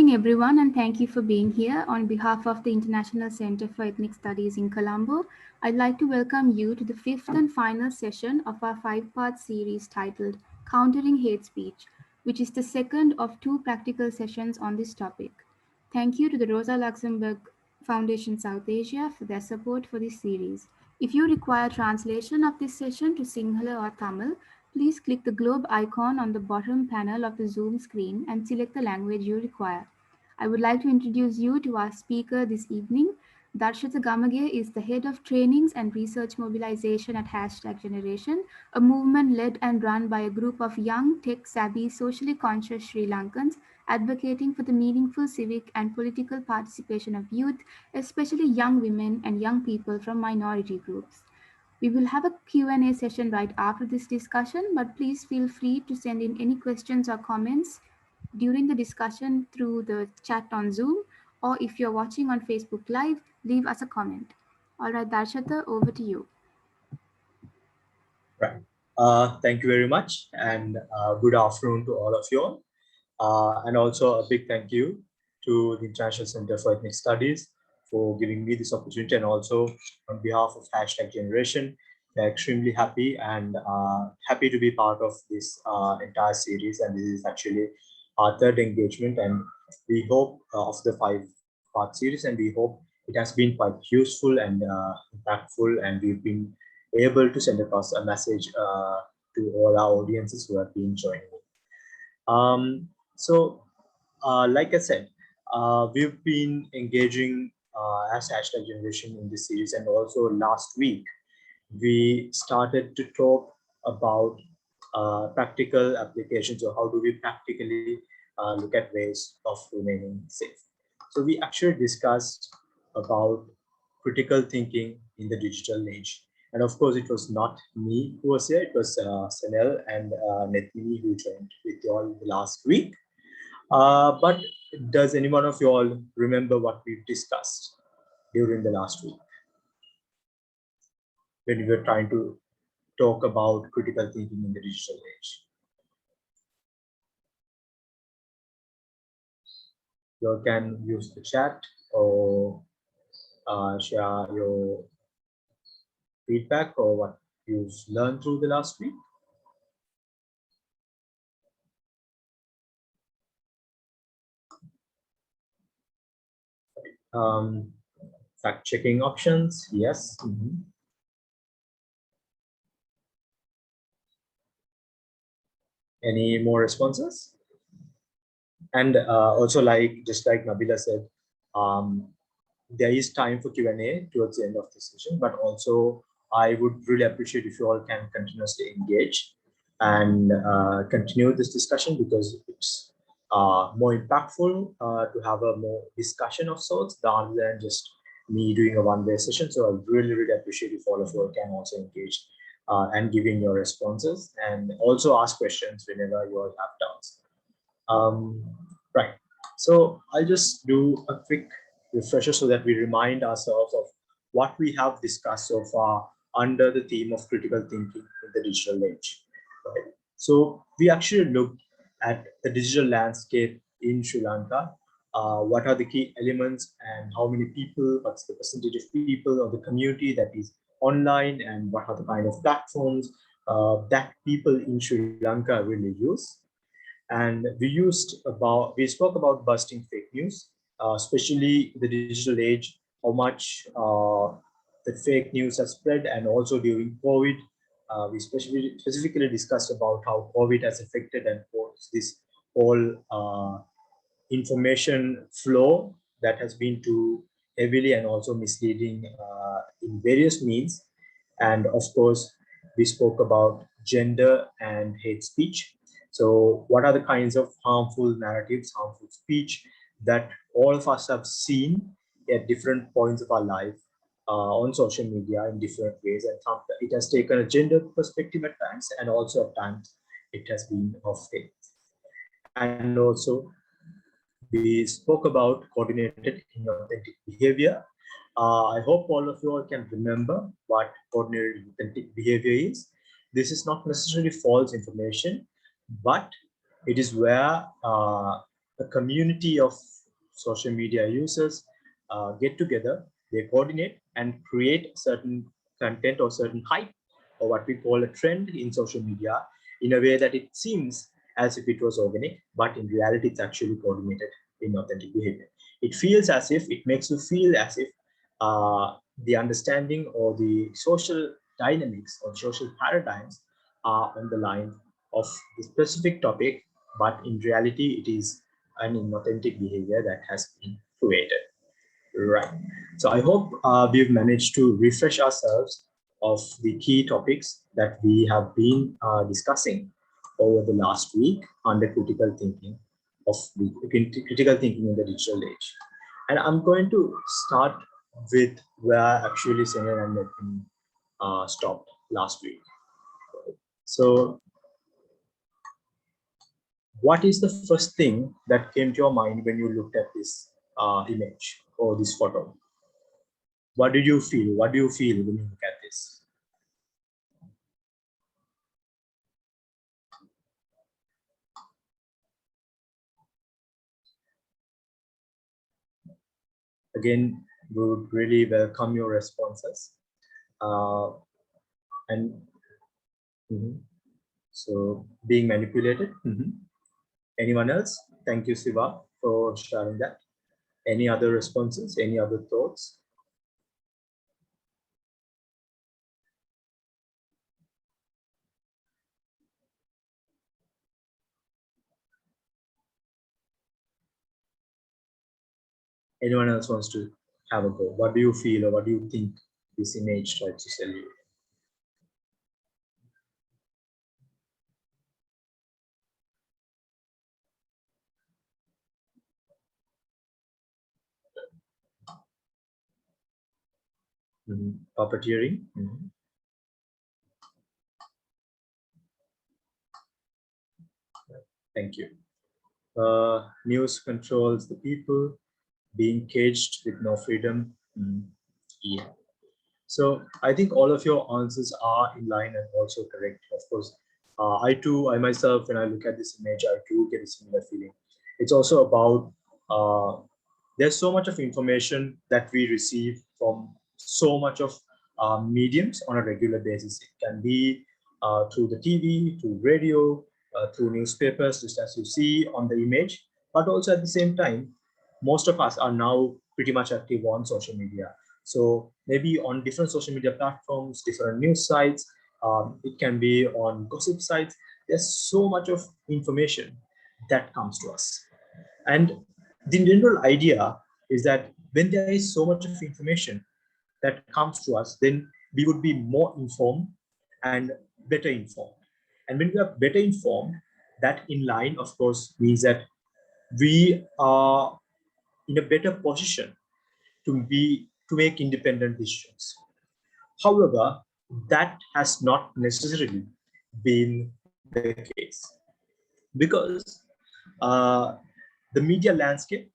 evening, everyone, and thank you for being here. On behalf of the International Center for Ethnic Studies in Colombo, I'd like to welcome you to the fifth and final session of our five-part series titled Countering Hate Speech, which is the second of two practical sessions on this topic. Thank you to the Rosa Luxemburg Foundation South Asia for their support for this series. If you require translation of this session to Sinhala or Tamil, please click the globe icon on the bottom panel of the Zoom screen and select the language you require. I would like to introduce you to our speaker this evening. Darshita Gamage is the head of trainings and research mobilization at Hashtag Generation, a movement led and run by a group of young, tech-savvy, socially conscious Sri Lankans advocating for the meaningful civic and political participation of youth, especially young women and young people from minority groups. We will have a Q&A session right after this discussion, but please feel free to send in any questions or comments during the discussion through the chat on Zoom, or if you're watching on Facebook Live, leave us a comment. All right, Darshata, over to you. Right. Thank you very much, and good afternoon to all of you all. And also a big thank you to the International Center for Ethnic Studies for giving me this opportunity, and also on behalf of Hashtag Generation, we're extremely happy and happy to be part of this entire series. And this is actually our third engagement, and we hope of the five-part series, and we hope it has been quite useful and impactful, and we've been able to send across a message to all our audiences who have been joining. Like I said, we've been engaging as Hashtag Generation in this series, and also last week we started to talk about practical applications, or how do we practically look at ways of remaining safe. So we actually discussed about critical thinking in the digital age. And of course, it was not me who was here, it was Sanel and Netmini who joined with you all last week. But does any one of you all remember what we've discussed during the last week, when we were trying to talk about critical thinking in the digital age? You can use the chat or share your feedback or what you've learned through the last week. Fact-checking options, yes. Any more responses? And also, just like Nabila said, there is time for Q&A towards the end of the session, but also I would really appreciate if you all can continuously engage and continue this discussion, because it's more impactful to have a more discussion of sorts rather than just me doing a one-way session. So I really appreciate if all of you can also engage and giving your responses, and also ask questions whenever you all have doubts. Right. So I'll just do a quick refresher so that we remind ourselves of what we have discussed so far under the theme of critical thinking in the digital age. Right. So we actually looked at the digital landscape in Sri Lanka. What are the key elements, and how many people, what's the percentage of people of the community that is online, and what are the kind of platforms that people in Sri Lanka really use. And we spoke about busting fake news, especially the digital age, how much the fake news has spread, and also during COVID, we specifically discussed about how COVID has affected and caused this whole information flow that has been too heavily and also misleading in various means. And of course, we spoke about gender and hate speech. So what are the kinds of harmful narratives, harmful speech that all of us have seen at different points of our life on social media in different ways? And it has taken a gender perspective at times, and also at times it has been of hate. And also, we spoke about coordinated inauthentic behavior. I hope all of you all can remember what coordinated inauthentic behavior is. This is not necessarily false information, but it is where a community of social media users get together, they coordinate and create certain content or certain hype, or what we call a trend in social media, in a way that it seems as if it was organic, but in reality, it's actually coordinated in authentic behavior. It feels as if, it makes you feel as if the understanding or the social dynamics or social paradigms are on the line of the specific topic, but in reality, it is an inauthentic behavior that has been created. Right. So I hope we've managed to refresh ourselves of the key topics that we have been discussing over the last week under critical thinking of the critical thinking in the digital age. And I'm going to start with where actually Senor and Nathan stopped last week. So what is the first thing that came to your mind when you looked at this image or this photo? What did you feel? What do you feel when you look at this? Again, we would really welcome your responses. And so being manipulated. Anyone else? Thank you, Siva, for sharing that. Any other responses? Any other thoughts? Anyone else wants to have a go? What do you feel or what do you think this image tries to sell you? Puppeteering. Thank you. News controls the people, being caged with no freedom. Yeah. So I think all of your answers are in line and also correct. Of course, I myself, when I look at this image, I do get a similar feeling. It's also about there's so much of information that we receive from so much of mediums on a regular basis. It can be through the TV, through radio, through newspapers, just as you see on the image. But also at the same time, most of us are now pretty much active on social media. So maybe on different social media platforms, different news sites, it can be on gossip sites. There's so much of information that comes to us. And the general idea is that when there is so much of information that comes to us, then we would be more informed and better informed. And when we are better informed, that in line, of course, means that we are in a better position to make independent decisions. However, that has not necessarily been the case because uh, the media landscape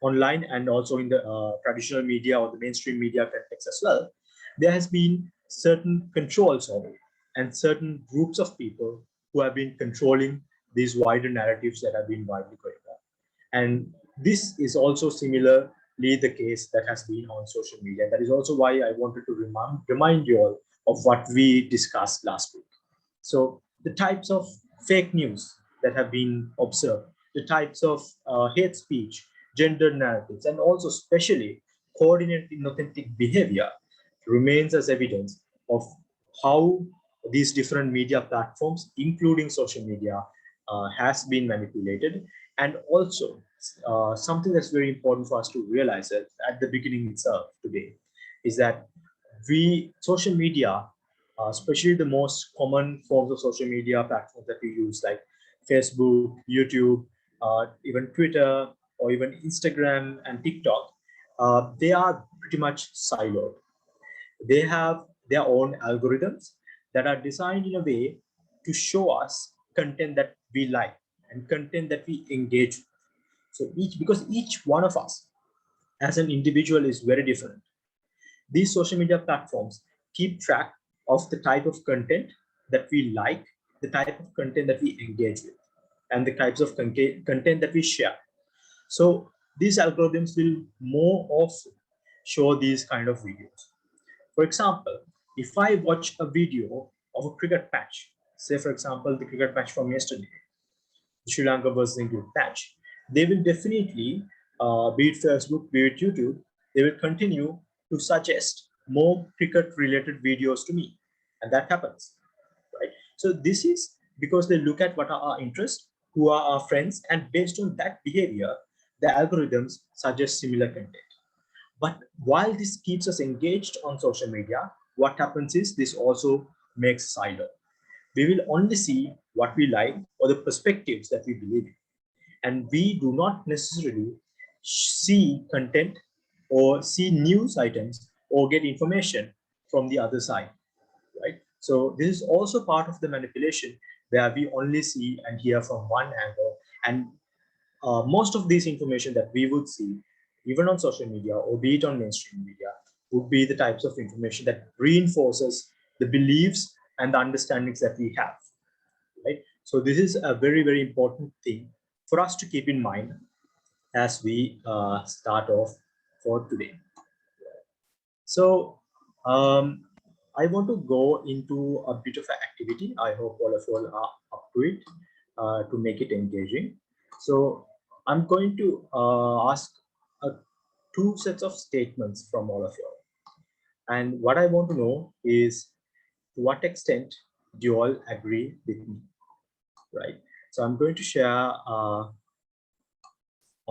online and also in the traditional media or the mainstream media context as well, there has been certain controls on it and certain groups of people who have been controlling these wider narratives that have been widely going on. And this is also similarly the case that has been on social media. That is also why I wanted to remind you all of what we discussed last week. So the types of fake news that have been observed, the types of hate speech, gender narratives, and also especially coordinated inauthentic behavior remains as evidence of how these different media platforms, including social media, has been manipulated. And also something that's very important for us to realize at the beginning itself today is that social media, especially the most common forms of social media platforms that we use, like Facebook, YouTube, even Twitter, or even Instagram and TikTok, they are pretty much siloed. They have their own algorithms that are designed in a way to show us content that we like and content that we engage with. So because each one of us as an individual is very different, these social media platforms keep track of the type of content that we like, the type of content that we engage with. and the types of content that we share. So these algorithms will more of show these kind of videos. For example, if I watch a video of a cricket match, say for example, the cricket match from yesterday, Sri Lanka versus England match, they will definitely, be it Facebook, be it YouTube, they will continue to suggest more cricket related videos to me. And that happens, right? So this is because they look at what are our interests, who are our friends, and based on that behavior, the algorithms suggest similar content. But while this keeps us engaged on social media, what happens is this also makes us idle. We will only see what we like or the perspectives that we believe in. And we do not necessarily see content or see news items or get information from the other side, right? So this is also part of the manipulation where we only see and hear from one angle. And most of this information that we would see, even on social media or be it on mainstream media, would be the types of information that reinforces the beliefs and the understandings that we have, right? So this is a very, very important thing for us to keep in mind as we start off for today. So I want to go into a bit of an activity. I hope all of you are up to it to make it engaging. So I'm going to ask two sets of statements from all of you. And what I want to know is to what extent do you all agree with me, right? So I'm going to share on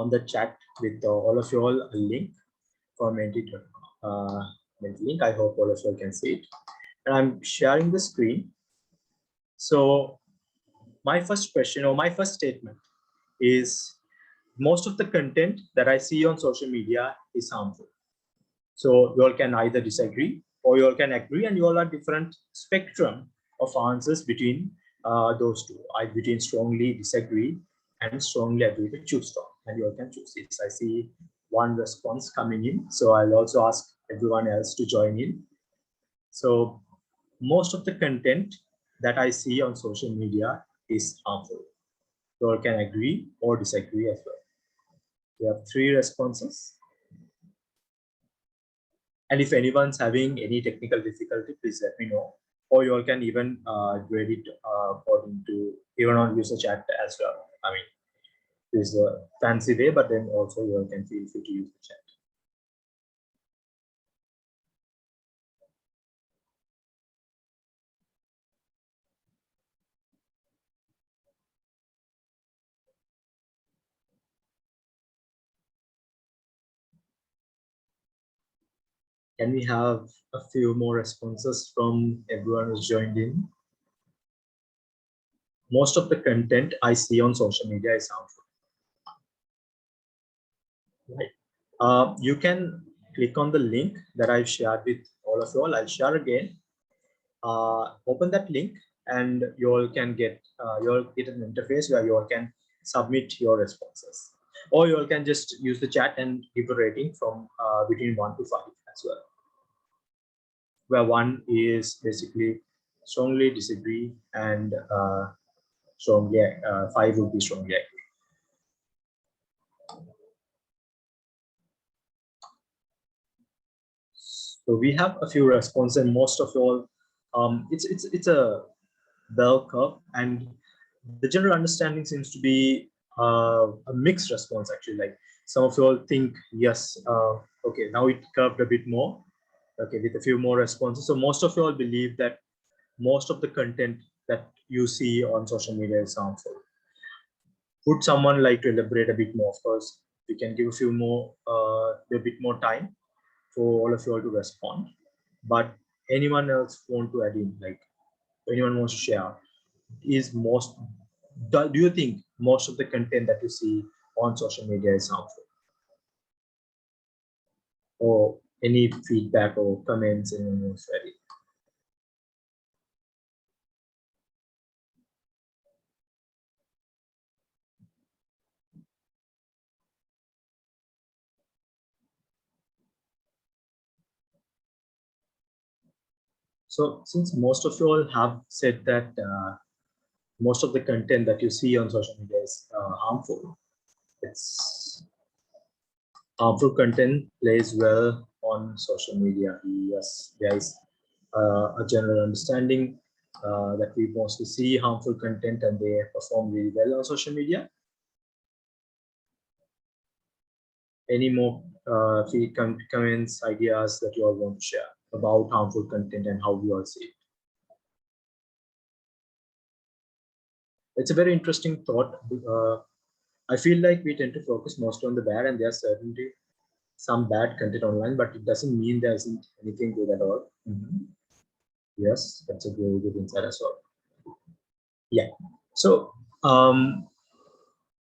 the chat with all of you all a link for Menti link. I hope all of you all can see it. And I'm sharing the screen. So my first question or my first statement is most of the content that I see on social media is harmful. So you all can either disagree or you all can agree, and you all are different spectrum of answers between those two. Between strongly disagree and strongly agree to choose strong, and you all can choose this. I see one response coming in, so I'll also ask everyone else to join in. So most of the content that I see on social media is harmful. You all can agree or disagree as well. We have 3 responses. And if anyone's having any technical difficulty, please let me know. Or you all can even grade it according to even on user chat as well. I mean, there's a fancy way, but then also you all can feel free to use the chat. Can we have a few more responses from everyone who's joined in? Most of the content I see on social media is harmful. Right. You can click on the link that I've shared with all of you all. I'll share again. Open that link, and you all can get an interface where you all can submit your responses, or you all can just use the chat and give a rating from between 1 to 5 as well, where 1 is basically strongly disagree and strongly 5 would be strongly agree. So we have a few responses, and most of all, it's a bell curve, and the general understanding seems to be a mixed response actually. Like some of you all think yes, okay, now it curved a bit more, okay, with a few more responses. So most of you all believe that most of the content that you see on social media is harmful. Would someone like to elaborate a bit more? Of course, we can give a bit more time for all of you all to respond. But anyone else want to add in, like anyone wants to share, is do you think most of the content that you see on social media is harmful? Or any feedback or comments anyone wants to add in? So since most of you all have said that most of the content that you see on social media is harmful. It's harmful content plays well on social media. Yes, there is a general understanding that we mostly see harmful content and they perform really well on social media. Any more comments, ideas that you all want to share about harmful content and how we all see it? It's a very interesting thought. I feel like we tend to focus most on the bad, and there are certainly some bad content online, but it doesn't mean there isn't anything good at all. Yes, that's a very good insight as well. Yeah. So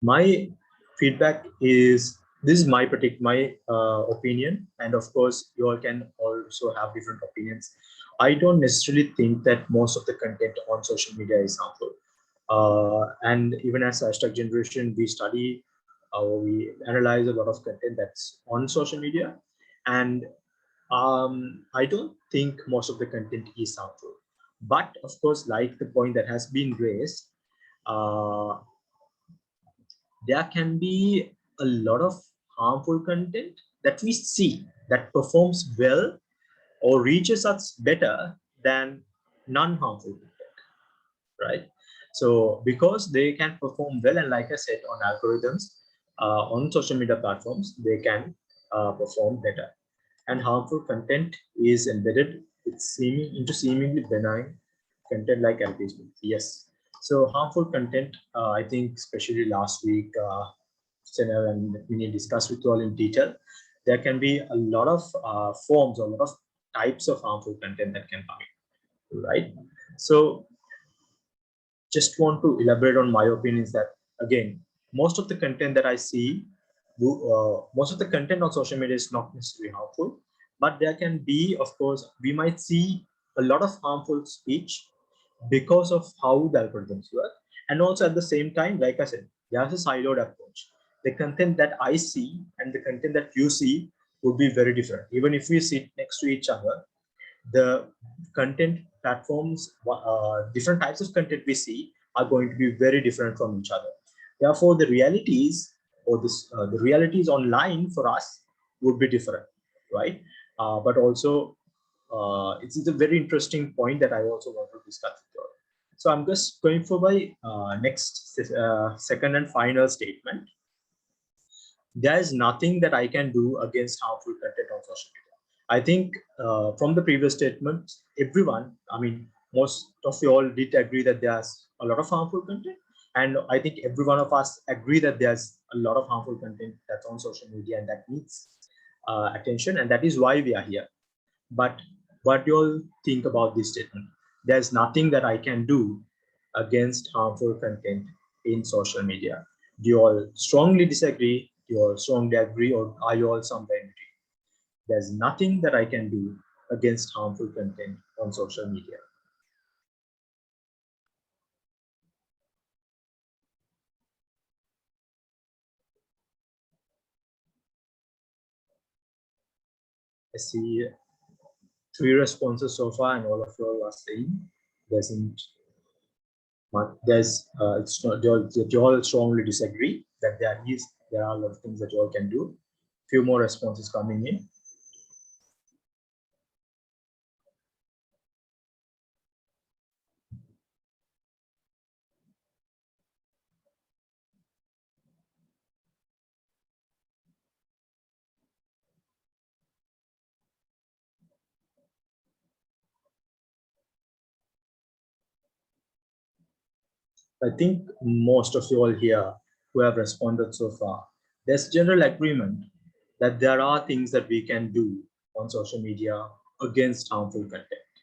my feedback is, this is my opinion, and of course you all can also have different opinions. I don't necessarily think that most of the content on social media is harmful. And even as hashtag generation, we study, we analyze a lot of content that's on social media, and I don't think most of the content is harmful. But of course, like the point that has been raised, uh, there can be a lot of harmful content that we see that performs well or reaches us better than non-harmful content, right? So because they can perform well, and like I said, on algorithms, on social media platforms, they can perform better. And harmful content is embedded into seemingly benign content like advertisement. Yes. So harmful content, I think, especially last week, Senel and Minnie discussed with you all in detail. There can be a lot of forms or a lot of types of harmful content that can come in, right? So just want to elaborate on my opinions that, again, most of the content that I see, most of the content on social media is not necessarily harmful, but there can be, of course, we might see a lot of harmful speech because of how the algorithms work. And also at the same time, like I said, there's a siloed approach. The content that I see and the content that you see would be very different. Even if we sit next to each other, the content platforms, different types of content we see are going to be very different from each other. Therefore, the realities or the realities online for us would be different, right? But also, it's a very interesting point that I also want to discuss with you all. So I'm just going for my next second and final statement. There is nothing that I can do against harmful content on social media. I think from the previous statement, everyone, I mean, most of you all did agree that there's a lot of harmful content. And I think every one of us agree that there's a lot of harmful content that's on social media and that needs attention. And that is why we are here. But what do you all think about this statement? There's nothing that I can do against harmful content in social media. Do you all strongly disagree? Do you all strongly agree? Or are you all somewhere in between? There's nothing that I can do against harmful content on social media. I see 3 responses so far, and all of you all are saying it's not that you all strongly disagree that there are a lot of things that you all can do. Few more responses coming in. I think most of you all here who have responded so far, there's general agreement that there are things that we can do on social media against harmful content,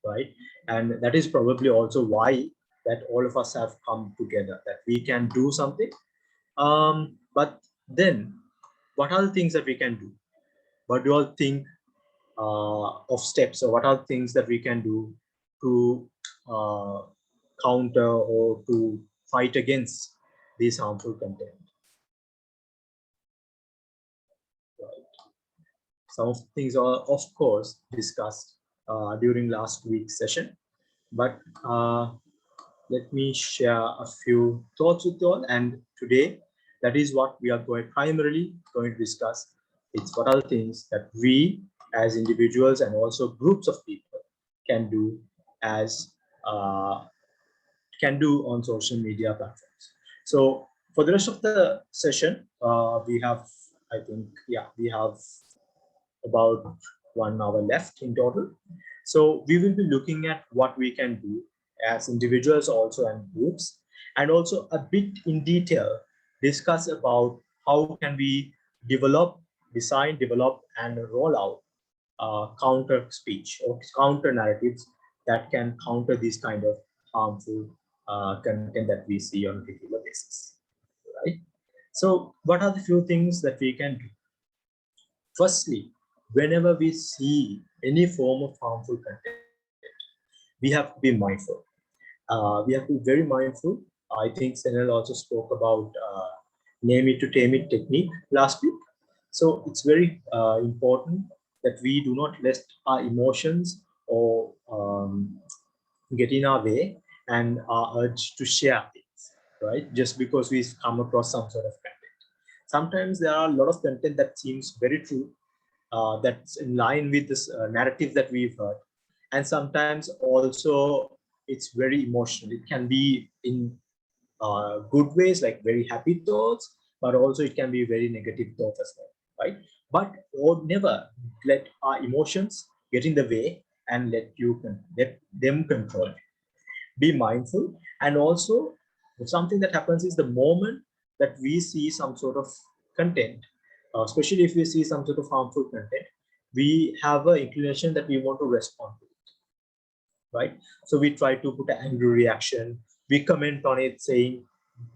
right? And that is probably also why that all of us have come together, that we can do something. But then, what are the things that we can do? What do you all think of steps, or what are things that we can do to counter or to fight against these harmful content? Right. Some of the things are, of course, discussed during last week's session, but let me share a few thoughts with you all. And today, that is what we are primarily going to discuss. It's what are the things that we as individuals and also groups of people can do as on social media platforms. So for the rest of the session, we have, I think, yeah, we have about 1 hour left in total. So we will be looking at what we can do as individuals also and groups, and also a bit in detail discuss about how can we develop, develop and roll out counter speech or counter narratives that can counter this kind of harmful content that we see on a regular basis, right? So what are the few things that we can do? Firstly, whenever we see any form of harmful content, we have to be mindful. We have to be very mindful. I think Senel also spoke about name it to tame it technique last week. So it's very important that we do not let our emotions or get in our way and our urge to share things, right? Just because we come across some sort of content. Sometimes there are a lot of content that seems very true, that's in line with this narrative that we've heard. And sometimes also it's very emotional. It can be in good ways, like very happy thoughts, but also it can be very negative thoughts as well, right? But or never let our emotions get in the way and let them control you. Be mindful. And also something that happens is the moment that we see some sort of content, especially if we see some sort of harmful content, we have an inclination that we want to respond to it, right? So we try to put an angry reaction, we comment on it saying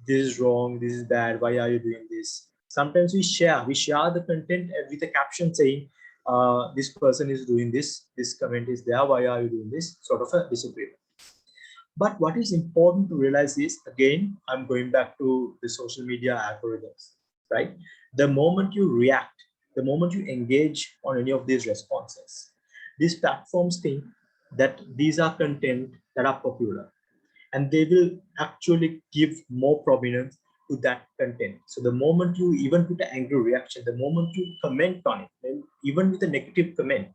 this is wrong, this is bad, why are you doing this? Sometimes we share the content with a caption saying this person is doing this comment is there, why are you doing this, sort of a disagreement. But what is important to realize is, again, I'm going back to the social media algorithms, right? The moment you react, the moment you engage on any of these responses, these platforms think that these are content that are popular, and they will actually give more prominence to that content. So the moment you even put an angry reaction, the moment you comment on it, and even with a negative comment,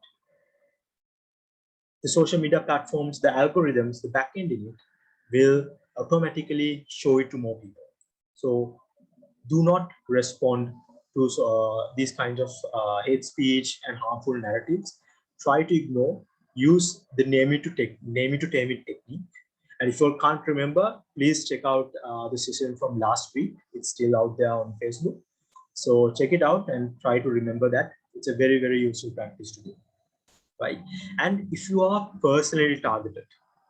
the social media platforms, the algorithms, the backend in it will automatically show it to more people. So do not respond to these kinds of hate speech and harmful narratives. Try to ignore. Use the name it to tame it technique. And if you can't remember, please check out the session from last week. It's still out there on Facebook. So check it out and try to remember that. It's a very, very useful practice to do, right? And if you are personally targeted,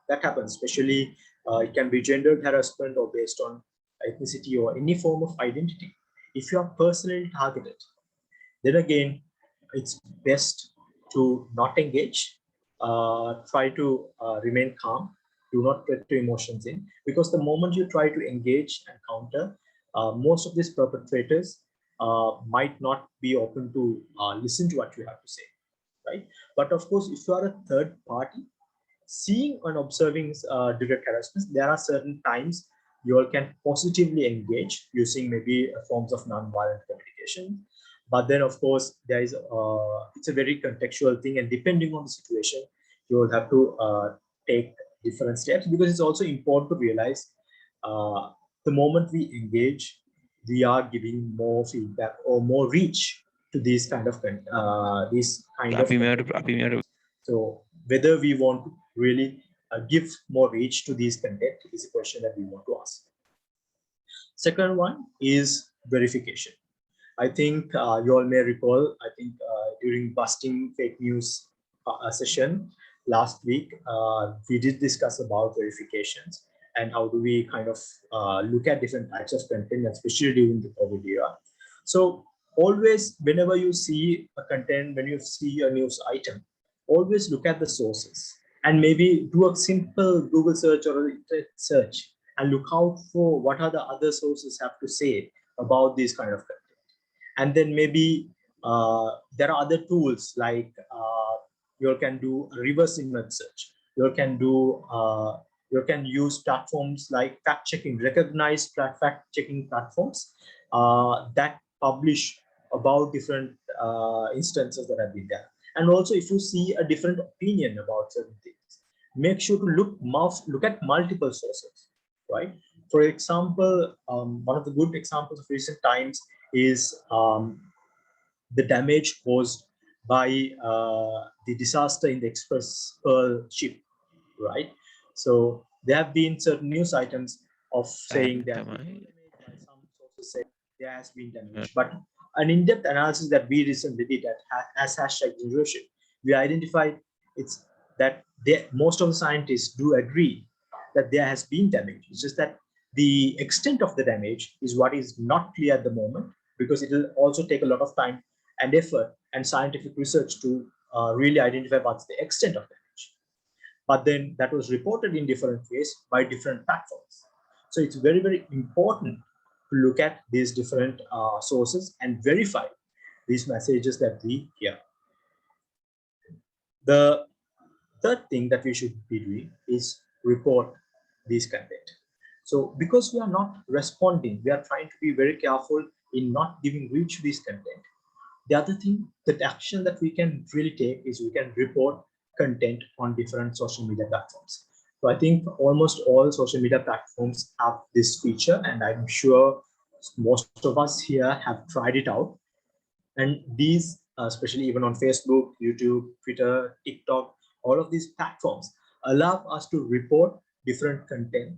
that happens, especially it can be gendered harassment or based on ethnicity or any form of identity. If you are personally targeted, then again, it's best to not engage, try to remain calm, do not let your emotions in, because the moment you try to engage and counter, most of these perpetrators might not be open to listen to what you have to say, right? But of course, if you are a third party, seeing and observing direct harassment, there are certain times you all can positively engage using maybe forms of non-violent communication. But then, of course, there is it's a very contextual thing, and depending on the situation, you will have to take different steps, because it's also important to realize the moment we engage, we are giving more feedback or more reach to these kind of so whether we want to really give more reach to these content is a question that we want to ask. Second one is verification. I think you all may recall, I think during busting fake news session last week, we did discuss about verifications and how do we kind of look at different types of content, especially during the COVID era. So always, whenever you see a content, when you see a news item, always look at the sources and maybe do a simple Google search or an internet search and look out for what are the other sources have to say about this kind of content. And then maybe there are other tools like you can do a reverse image search. You can do You can use platforms like fact-checking, recognized fact-checking platforms that publish about different instances that have been there. And also, if you see a different opinion about certain things, make sure to look at multiple sources, right? For example, one of the good examples of recent times is the damage caused by the disaster in the Express Pearl ship, right? So there have been certain news items of saying there has been no damage, while some sources say there has been damage. But an in-depth analysis that we recently did as hashtag generation, we identified it's that most of the scientists do agree that there has been damage. It's just that the extent of the damage is what is not clear at the moment, because it will also take a lot of time and effort and scientific research to really identify what's the extent of damage. But then that was reported in different ways by different platforms. So it's very, very important to look at these different sources and verify these messages that we hear. The third thing that we should be doing is report these content. So because we are not responding, we are trying to be very careful in not giving reach to this content. The other thing, that action that we can really take is we can report content on different social media platforms. So I think almost all social media platforms have this feature, and I'm sure most of us here have tried it out. And these, especially even on Facebook, YouTube, Twitter, TikTok, all of these platforms allow us to report different content,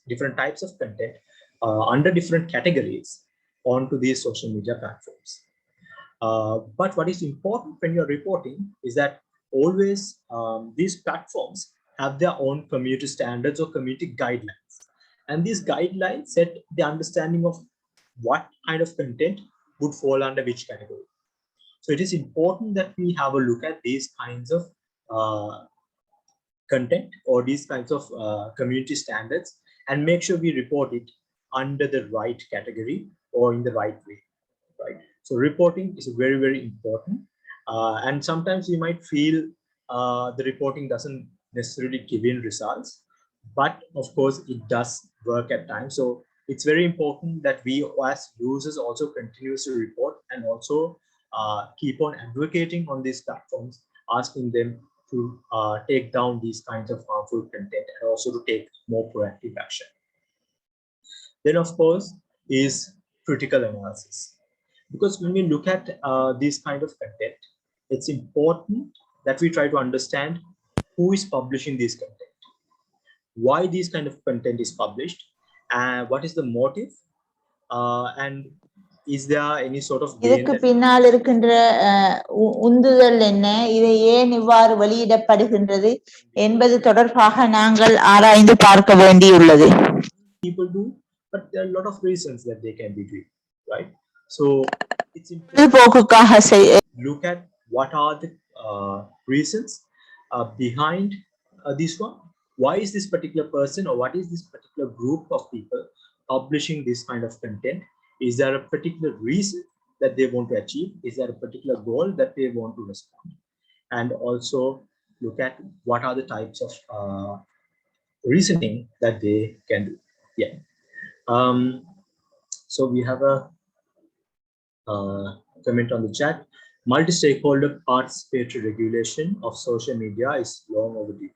different types of content under different categories onto these social media platforms. But what is important when you're reporting is that always these platforms have their own community standards or community guidelines. And these guidelines set the understanding of what kind of content would fall under which category. So it is important that we have a look at these kinds of content or these kinds of community standards and make sure we report it under the right category or in the right way, right? So reporting is very, very important. And sometimes you might feel the reporting doesn't necessarily give in results, but of course it does work at times. So it's very important that we as users also continuously report and also keep on advocating on these platforms, asking them to take down these kinds of harmful content and also to take more proactive action. Then of course is critical analysis. Because when we look at this kind of content, it's important that we try to understand who is publishing this content, why this kind of content is published, and what is the motive, and is there any sort of இதுக்கு பின்னால் இருக்கின்ற உந்துதல் என்ன, இதை ஏன் இவ்வாறு வெளியிடப்படுகின்றது என்பது தொடர்பாக நாங்கள் ஆராய்ந்து பார்க்க வேண்டியுள்ளது. People do, but there are a lot of reasons that they can be doing, right? So it's important to look at what are the reasons behind this one. Why is this particular person or what is this particular group of people publishing this kind of content? Is there a particular reason that they want to achieve? Is there a particular goal that they want to respond? And also look at what are the types of reasoning that they can do. Yeah. So we have a comment on the chat. Multi-stakeholder participatory regulation of social media is long overdue.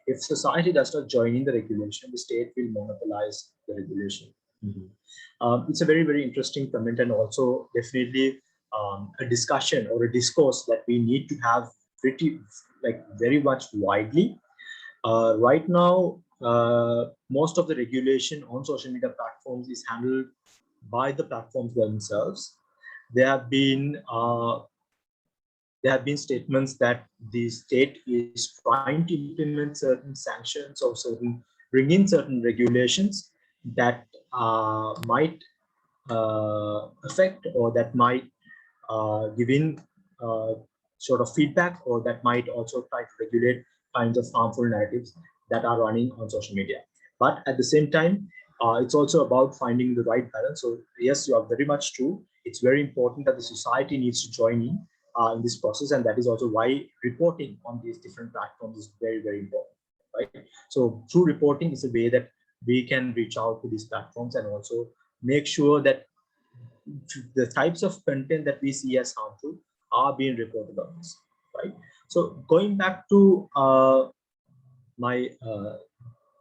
If society does not join in the regulation, the state will monopolize the regulation. Mm-hmm. It's a very, very interesting comment, and also definitely a discussion or a discourse that we need to have very much widely. Right now, most of the regulation on social media platforms is handled by the platforms themselves. There have been statements that the state is trying to implement certain sanctions or bring in certain regulations that might affect or that might give in sort of feedback, or that might also try to regulate kinds of harmful narratives that are running on social media. But at the same time, it's also about finding the right balance. So yes, you are very much true. It's very important that the society needs to join in this process, and that is also why reporting on these different platforms is very, very important. right? So through reporting is a way that we can reach out to these platforms and also make sure that the types of content that we see as harmful are being reported on us, right? So going back to my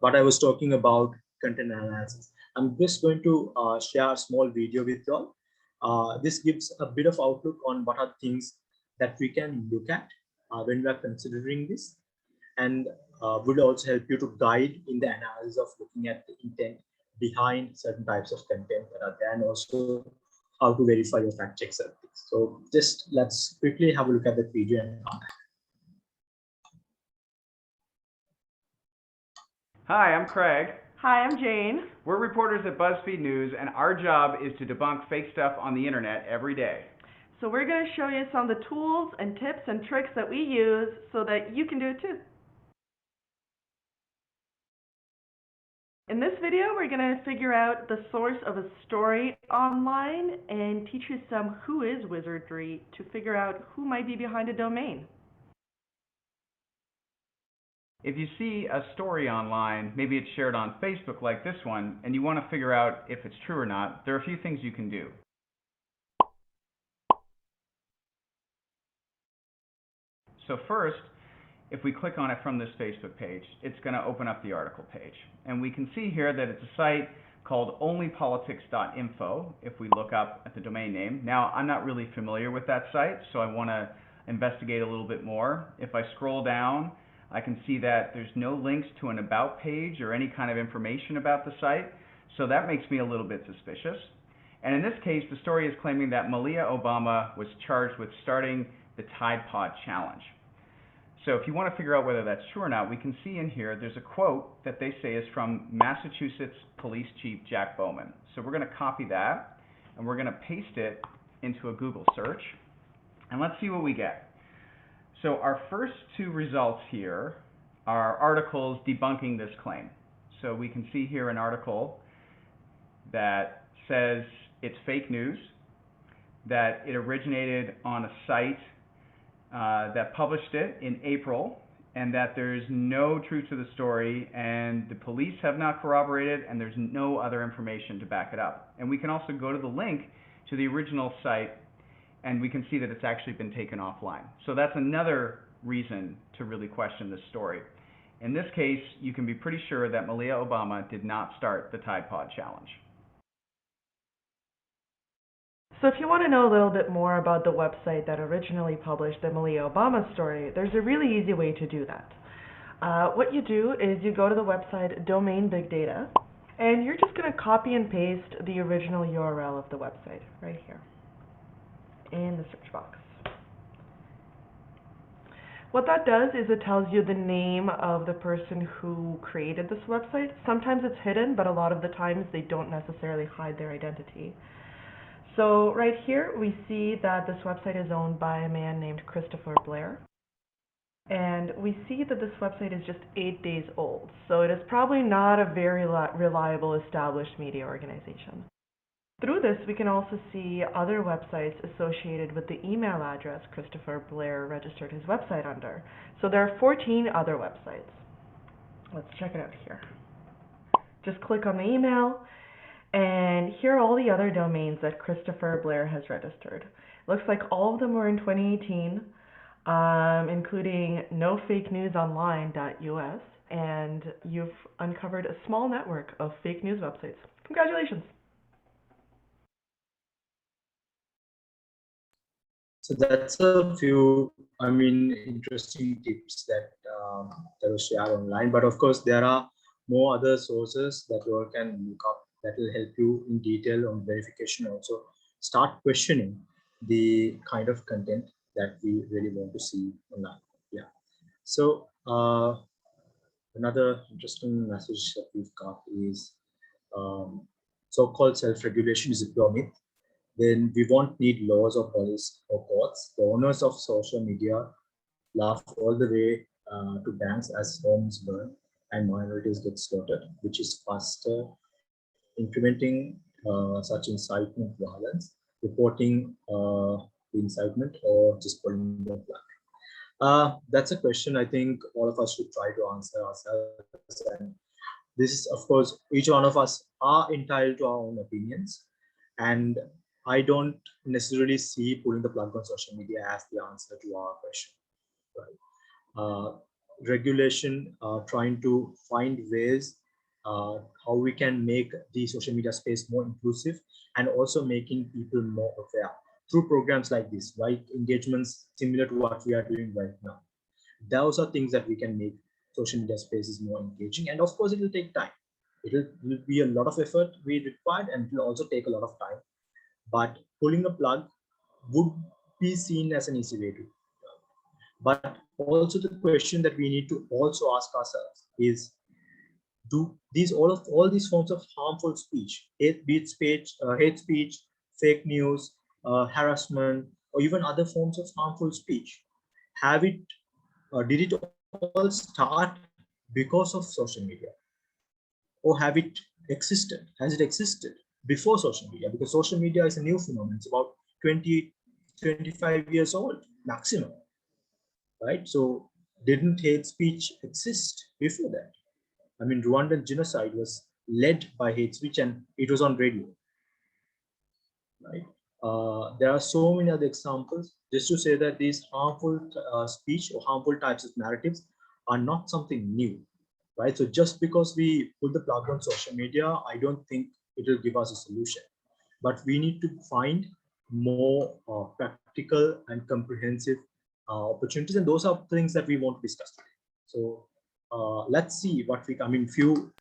what I was talking about, content analysis, I'm just going to share a small video with you all. This gives a bit of outlook on what are things that we can look at when we are considering this, and would also help you to guide in the analysis of looking at the intent behind certain types of content that are there, and also how to verify your fact checks and things. So just let's quickly have a look at the video and come back. Hi, I'm Craig. Hi, I'm Jane. We're reporters at BuzzFeed News, and our job is to debunk fake stuff on the internet every day. So we're going to show you some of the tools and tips and tricks that we use so that you can do it too. In this video, we're going to figure out the source of a story online and teach you some who is wizardry to figure out who might be behind a domain. If you see a story online, maybe it's shared on Facebook like this one, and you want to figure out if it's true or not, there are a few things you can do. So first, if we click on it from this Facebook page, it's going to open up the article page. And we can see here that it's a site called onlypolitics.info if we look up at the domain name. Now, I'm not really familiar with that site, so I want to investigate a little bit more. If I scroll down, I can see that there's no links to an about page or any kind of information about the site, so that makes me a little bit suspicious. And in this case, the story is claiming that Malia Obama was charged with starting the Tide Pod Challenge. So if you want to figure out whether that's true or not, we can see in here there's a quote that they say is from Massachusetts Police Chief Jack Bowman. So we're going to copy that, and we're going to paste it into a Google search, and let's see what we get. So our first two results here are articles debunking this claim. So we can see here an article that says it's fake news, that it originated on a site that published it in April, and that there's no truth to the story, and the police have not corroborated, and there's no other information to back it up. And we can also go to the link to the original site, and we can see that it's actually been taken offline. So that's another reason to really question this story. In this case, you can be pretty sure that Malia Obama did not start the Tide Pod Challenge. So if you want to know a little bit more about the website that originally published the Malia Obama story, there's a really easy way to do that. What you do is you go to the website Domain Big Data, and you're just going to copy and paste the original URL of the website right here in the search box. What that does is it tells you the name of the person who created this website. Sometimes it's hidden, but a lot of the times they don't necessarily hide their identity. So right here we see that this website is owned by a man named Christopher Blair. And we see that this website is just 8 days old. So it is probably not a very reliable established media organization. Through this, we can also see other websites associated with the email address Christopher Blair registered his website under. So there are 14 other websites. Let's check it out here. Just click on the email, and here are all the other domains that Christopher Blair has registered. Looks like all of them were in 2018, including nofakenewsonline.us, and you've uncovered a small network of fake news websites. Congratulations! So that's a few, interesting tips that that was shared online. But of course, there are more other sources that you all can look up that will help you in detail on verification. Also, start questioning the kind of content that we really want to see online. Yeah. So another interesting message that we've got is so-called self-regulation is a pure myth. Then we won't need laws or police or courts. The owners of social media laugh all the way to banks as homes burn and minorities get slaughtered, which is faster implementing such incitement violence, reporting the incitement, or just pulling the flag. That's a question I think all of us should try to answer ourselves. And this is, of course, each one of us are entitled to our own opinions. And I don't necessarily see pulling the plug on social media as the answer to our question. Right? Regulation, trying to find ways how we can make the social media space more inclusive, and also making people more aware through programs like this, right? Engagements similar to what we are doing right now. Those are things that we can make social media spaces more engaging. And of course, it will take time. It will be a lot of effort we required, and it will also take a lot of time. But pulling a plug would be seen as an easy way to. But also the question that we need to also ask ourselves is, do these all these forms of harmful speech, hate speech, fake news, harassment, or even other forms of harmful speech, have it did it all start because of social media, or have it existed? Has it existed before social media? Because social media is a new phenomenon. It's about 20-25 years old maximum, right? So didn't hate speech exist before that? I mean, Rwandan genocide was led by hate speech, and it was on radio, right? There are so many other examples, just to say that these harmful speech or harmful types of narratives are not something new, right? So just because we pull the plug on social media, I don't think it will give us a solution. But we need to find more practical and comprehensive opportunities, and those are things that we want to discuss today. So let's see what we, I mean, few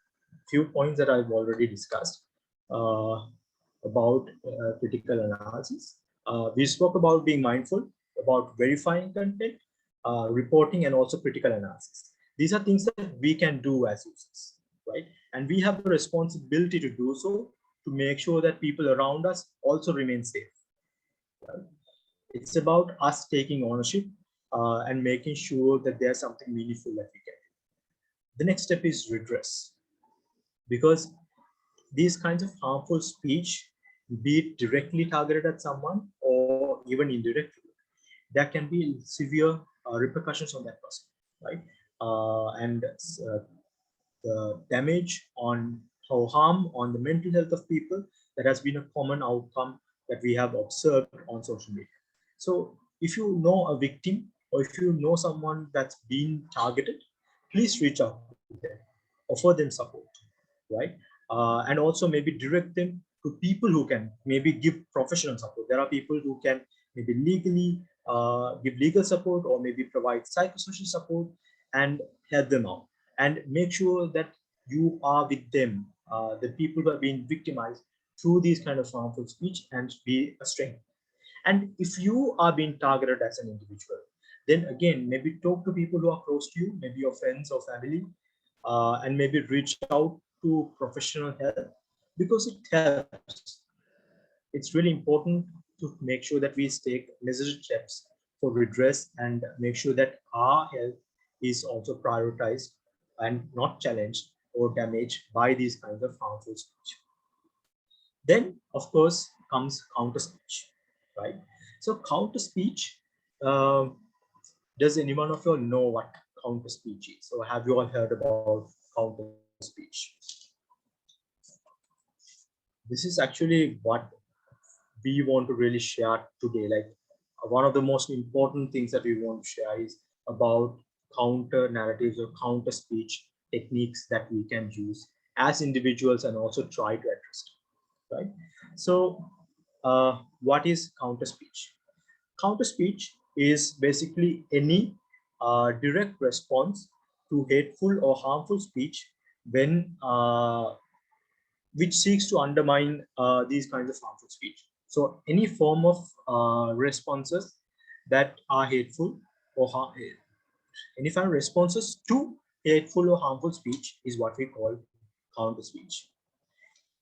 points that I've already discussed about critical analysis. We spoke about being mindful, about verifying content, reporting, and also critical analysis. These are things that we can do as users, right? And we have a responsibility to do so, to make sure that people around us also remain safe. Right? It's about us taking ownership and making sure that there's something meaningful that we can do. The next step is redress, because these kinds of harmful speech, be it directly targeted at someone or even indirectly, there can be severe repercussions on that person, right? And the damage on or harm on the mental health of people, that has been a common outcome that we have observed on social media. So if you know a victim, or if you know someone that's been targeted, please reach out to them, offer them support, right? And also maybe direct them to people who can maybe give professional support. There are people who can maybe legally give legal support, or maybe provide psychosocial support and help them out. And make sure that you are with them, the people who are being victimized through these kind of harmful speech, and be a strength. And if you are being targeted as an individual, then again, maybe talk to people who are close to you, maybe your friends or family, and maybe reach out to professional help, because it helps. It's really important to make sure that we take necessary steps for redress, and make sure that our health is also prioritized and not challenged or damaged by these kinds of harmful speech. Then, of course, comes counter speech, right? So counter speech, does anyone of you all know what counter speech is? So have you all heard about counter speech? This is actually what we want to really share today. Like, one of the most important things that we want to share is about counter narratives or counter speech techniques that we can use as individuals, and also try to address it, right? So what is counter speech? Counter speech is basically any direct response to hateful or harmful speech, when which seeks to undermine these kinds of harmful speech. So any form of responses that are hateful or any kind of responses to hateful or harmful speech is what we call counter speech.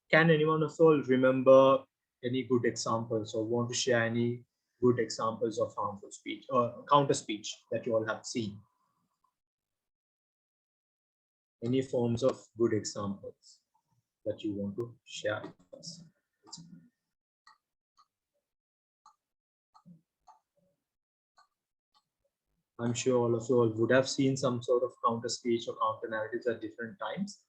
Can anyone of you all remember any good examples, or want to share any good examples of harmful speech or counter speech that you all have seen? Any forms of good examples that you want to share with us? I'm sure all of you all would have seen some sort of counter speech or counter narratives at different times.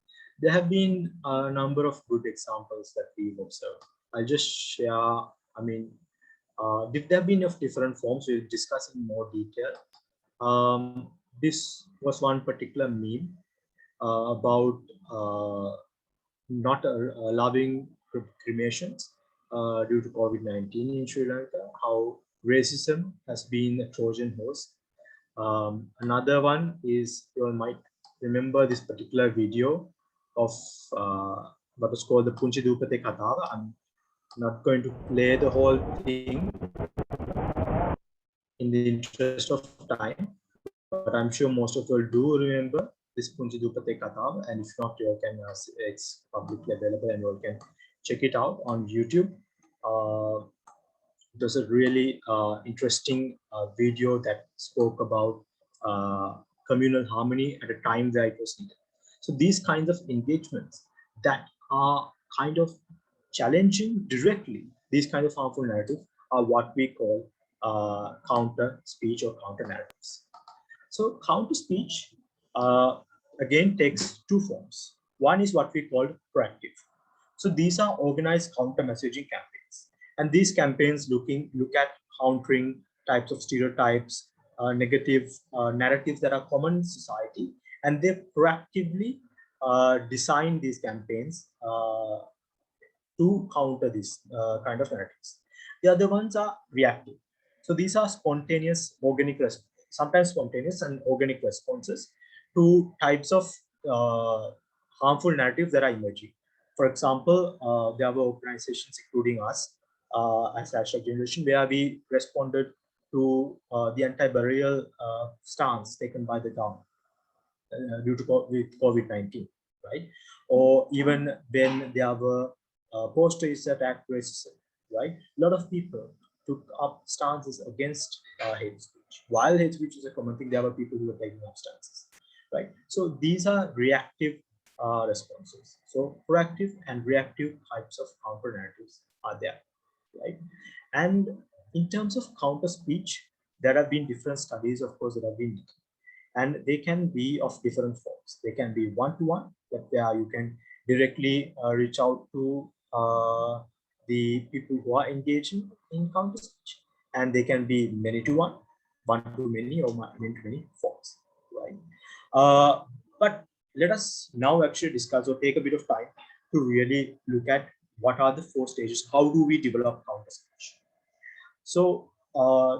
There have been a number of good examples that we've observed. I'll just share, I mean, there have been of different forms. We'll discuss in more detail. This was one particular meme about not allowing cremations due to COVID-19 in Sri Lanka, how racism has been a Trojan horse. Another one is, you all might remember this particular video of what was called the Punchi Dupate Katava. I'm not going to play the whole thing in the interest of time, but I'm sure most of you all do remember this Punchi Dupate Katava, and if not, you can it's publicly available and you can check it out on YouTube. It was a really interesting video that spoke about communal harmony at a time where it was needed. So these kinds of engagements that are kind of challenging directly these kind of harmful narratives are what we call counter speech or counter narratives. So counter speech again takes two forms. One is what we call proactive. So these are organized counter messaging campaigns, and these campaigns look at countering types of stereotypes, negative narratives that are common in society, and they proactively design these campaigns to counter these kind of narratives. The other ones are reactive. So these are spontaneous, organic responses, sometimes spontaneous and organic responses to types of harmful narratives that are emerging. For example, there were organizations, including us as hashtag generation, where we responded to the anti-burial stance taken by the government due to COVID-19, right? Or even when there were posters that act racism, right? A lot of people took up stances against hate speech. While hate speech is a common thing, there were people who were taking up stances, right? So these are reactive responses. So proactive and reactive types of counter narratives are there, right? And in terms of counter speech, there have been different studies, of course, that have been, and they can be of different forms. They can be one-to-one, that you can directly reach out to the people who are engaging in counter speech, and they can be many-to-one, one-to-many, or many-to-many forms, right? But let us now actually discuss or take a bit of time to really look at what are the 4 stages. How do we develop counter speech? So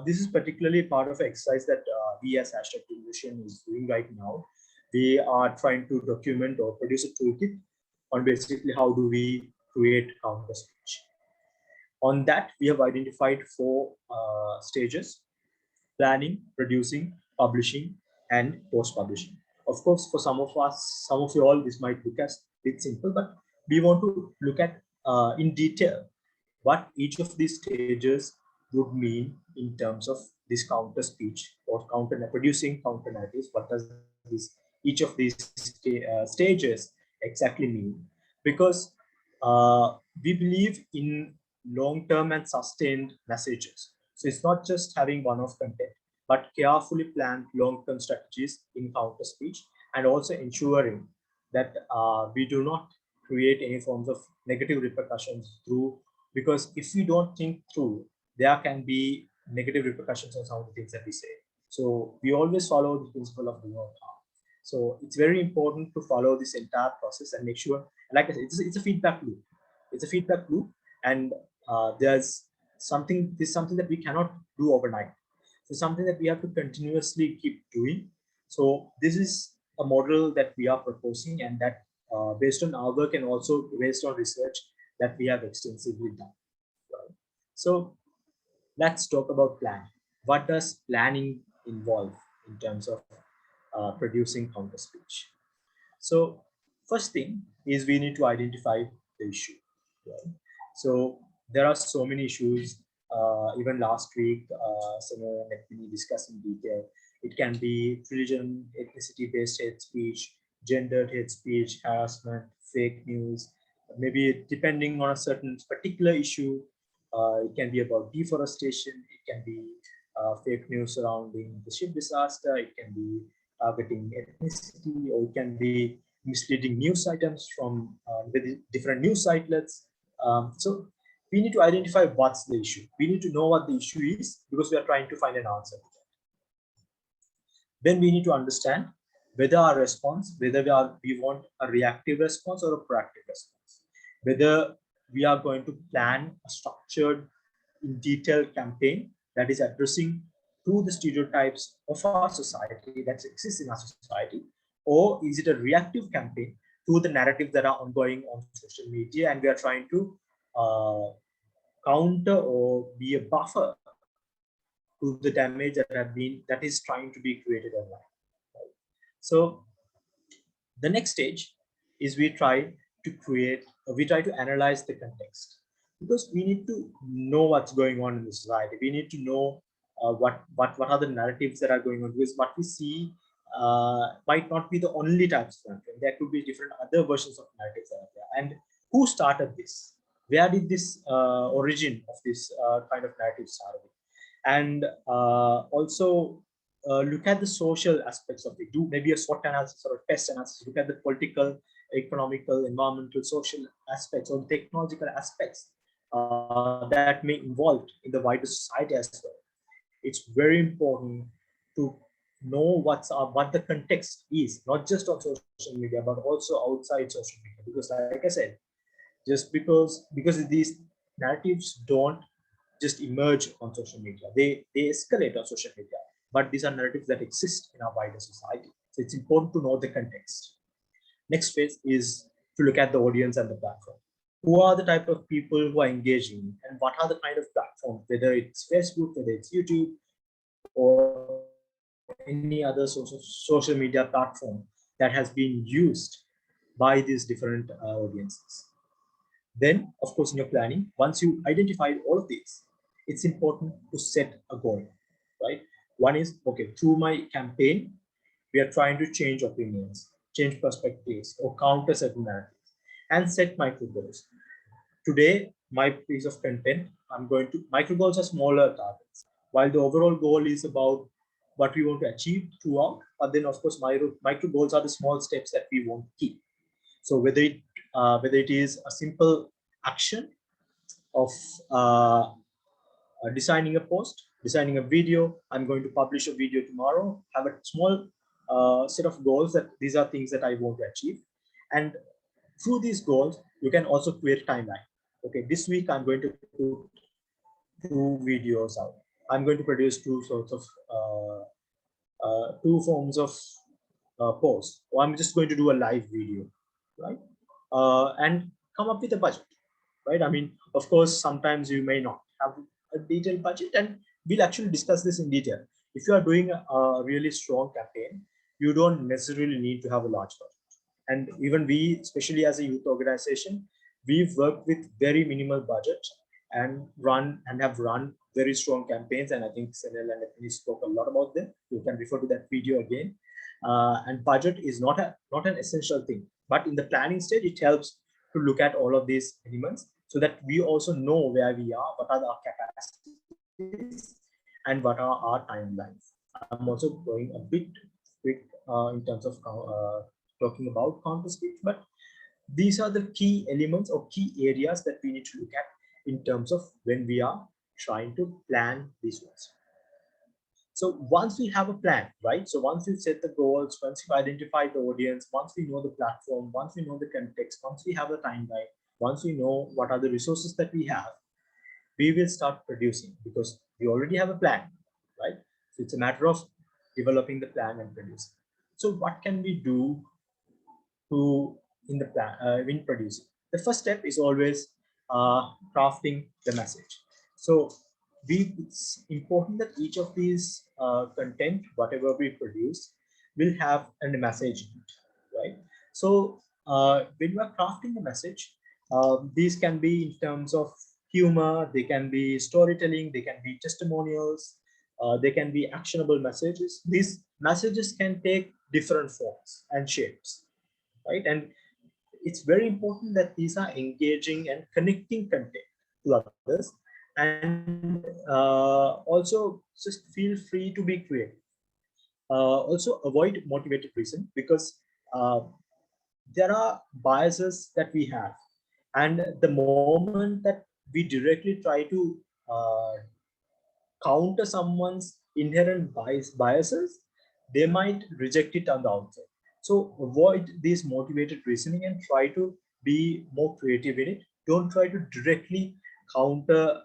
this is particularly part of an exercise that we as Hashtag Television is doing right now. We are trying to document or produce a toolkit on basically how do we create counter speech. On that, we have identified 4 stages: planning, producing, publishing, and post-publishing. Of course, for some of us, some of you all, this might look as a bit simple, but we want to look at in detail what each of these stages would mean in terms of this counter speech or producing counter narratives. What does each of these stages exactly mean? Because we believe in long-term and sustained messages. So it's not just having one-off content, but carefully planned long-term strategies in counter speech, and also ensuring that we do not create any forms of negative repercussions through, because if we don't think through, there can be negative repercussions on some of the things that we say. So we always follow the principle of do not harm. So it's very important to follow this entire process and make sure, like I said, it's a feedback loop. It's a feedback loop, and there's something, this is something that we cannot do overnight. So something that we have to continuously keep doing. So this is a model that we are proposing, and that based on our work and also based on research that we have extensively done. Right? So let's talk about planning. What does planning involve in terms of producing counter speech? So first thing is we need to identify the issue. Right? So there are so many issues. Even last week, Samir and me discussed in detail. It can be religion, ethnicity-based hate speech, gendered hate speech, harassment, fake news. Maybe depending on a certain particular issue, it can be about deforestation. It can be fake news surrounding the ship disaster. It can be targeting ethnicity, or it can be misleading news items from the different news outlets. So we need to identify what's the issue. We need to know what the issue is because we are trying to find an answer. Then we need to understand whether our response, whether we want a reactive response or a proactive response, whether we are going to plan a structured, in detail campaign that is addressing to the stereotypes of our society that exists in our society, or is it a reactive campaign to the narratives that are ongoing on social media, and we are trying to counter or be a buffer to the damage that is trying to be created online. Right? So the next stage is we try to analyze the context, because we need to know what's going on in the society. We need to know what are the narratives that are going on, because what we see might not be the only types of content. There could be different other versions of narratives that are there. And who started this? Where did this origin of this kind of narrative started? And also look at the social aspects of it. Do maybe a SWOT analysis or a PEST analysis. Look at the political, economical, environmental, social aspects, or technological aspects that may involve in the wider society as well. It's very important to know what the context is, not just on social media, but also outside social media. Because like I said, just because these narratives don't just emerge on social media, they escalate on social media, but these are narratives that exist in our wider society. So it's important to know the context. Next phase is to look at the audience and the platform. Who are the type of people who are engaging, and what are the kind of platforms, whether it's Facebook, whether it's YouTube, or any other social media platform that has been used by these different audiences. Then, of course, in your planning, once you identify all of these, it's important to set a goal, right? One is, okay, through my campaign, we are trying to change opinions, change perspectives, or counter certain narratives, and set micro goals. Today, my piece of content, micro goals are smaller targets, while the overall goal is about what we want to achieve throughout. But then, of course, micro goals are the small steps that we want to keep. So whether it is a simple action of designing a post, designing a video, I'm going to publish a video tomorrow, have a small set of goals that these are things that I want to achieve. And through these goals, you can also create a timeline. Okay, this week I'm going to put 2 videos out. I'm going to produce 2 sorts of 2 forms of posts, or I'm just going to do a live video, right? And come up with a budget, right? I mean, of course, sometimes you may not have a detailed budget, and we'll actually discuss this in detail. If you are doing a really strong campaign, you don't necessarily need to have a large budget. And even we, especially as a youth organization, we've worked with very minimal budget and have run very strong campaigns. And I think Senel and Anthony spoke a lot about them. You can refer to that video again. And budget is not an essential thing, but in the planning stage, it helps to look at all of these elements so that we also know where we are, what are our capacities, and what are our timelines. I'm also going a bit quick in terms of talking about counter speech, but these are the key elements or key areas that we need to look at in terms of when we are trying to plan these ones. So once we have a plan, right? So once we set the goals, once we identify the audience, once we know the platform, once we know the context, once we have the timeline, once we know what are the resources that we have, we will start producing, because we already have a plan, right? So it's a matter of developing the plan and producing. So what can we do in the plan in producing? The first step is always crafting the message. So it's important that each of these content, whatever we produce, will have a message, right? So when you are crafting the message, these can be in terms of humor, they can be storytelling, they can be testimonials, they can be actionable messages. These messages can take different forms and shapes, right? And it's very important that these are engaging and connecting content to others, And also just feel free to be creative. Also avoid motivated reason, because there are biases that we have, and the moment that we directly try to uh, counter someone's inherent biases, they might reject it on the outside. So avoid this motivated reasoning and try to be more creative in it. Don't try to directly counter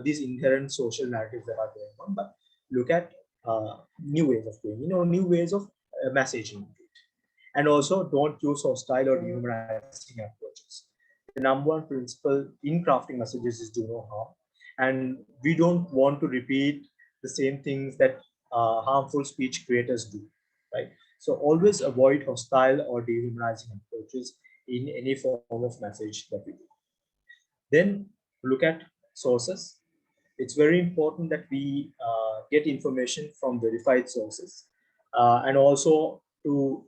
these inherent social narratives that are going on, but look at new ways of doing, new ways of messaging. And also don't use hostile or dehumanizing approaches. The number one principle in crafting messages is do no harm. And we don't want to repeat the same things that harmful speech creators do, right? So always avoid hostile or dehumanizing approaches in any form of message that we do. Then look at sources. It's very important that we get information from verified sources, and also to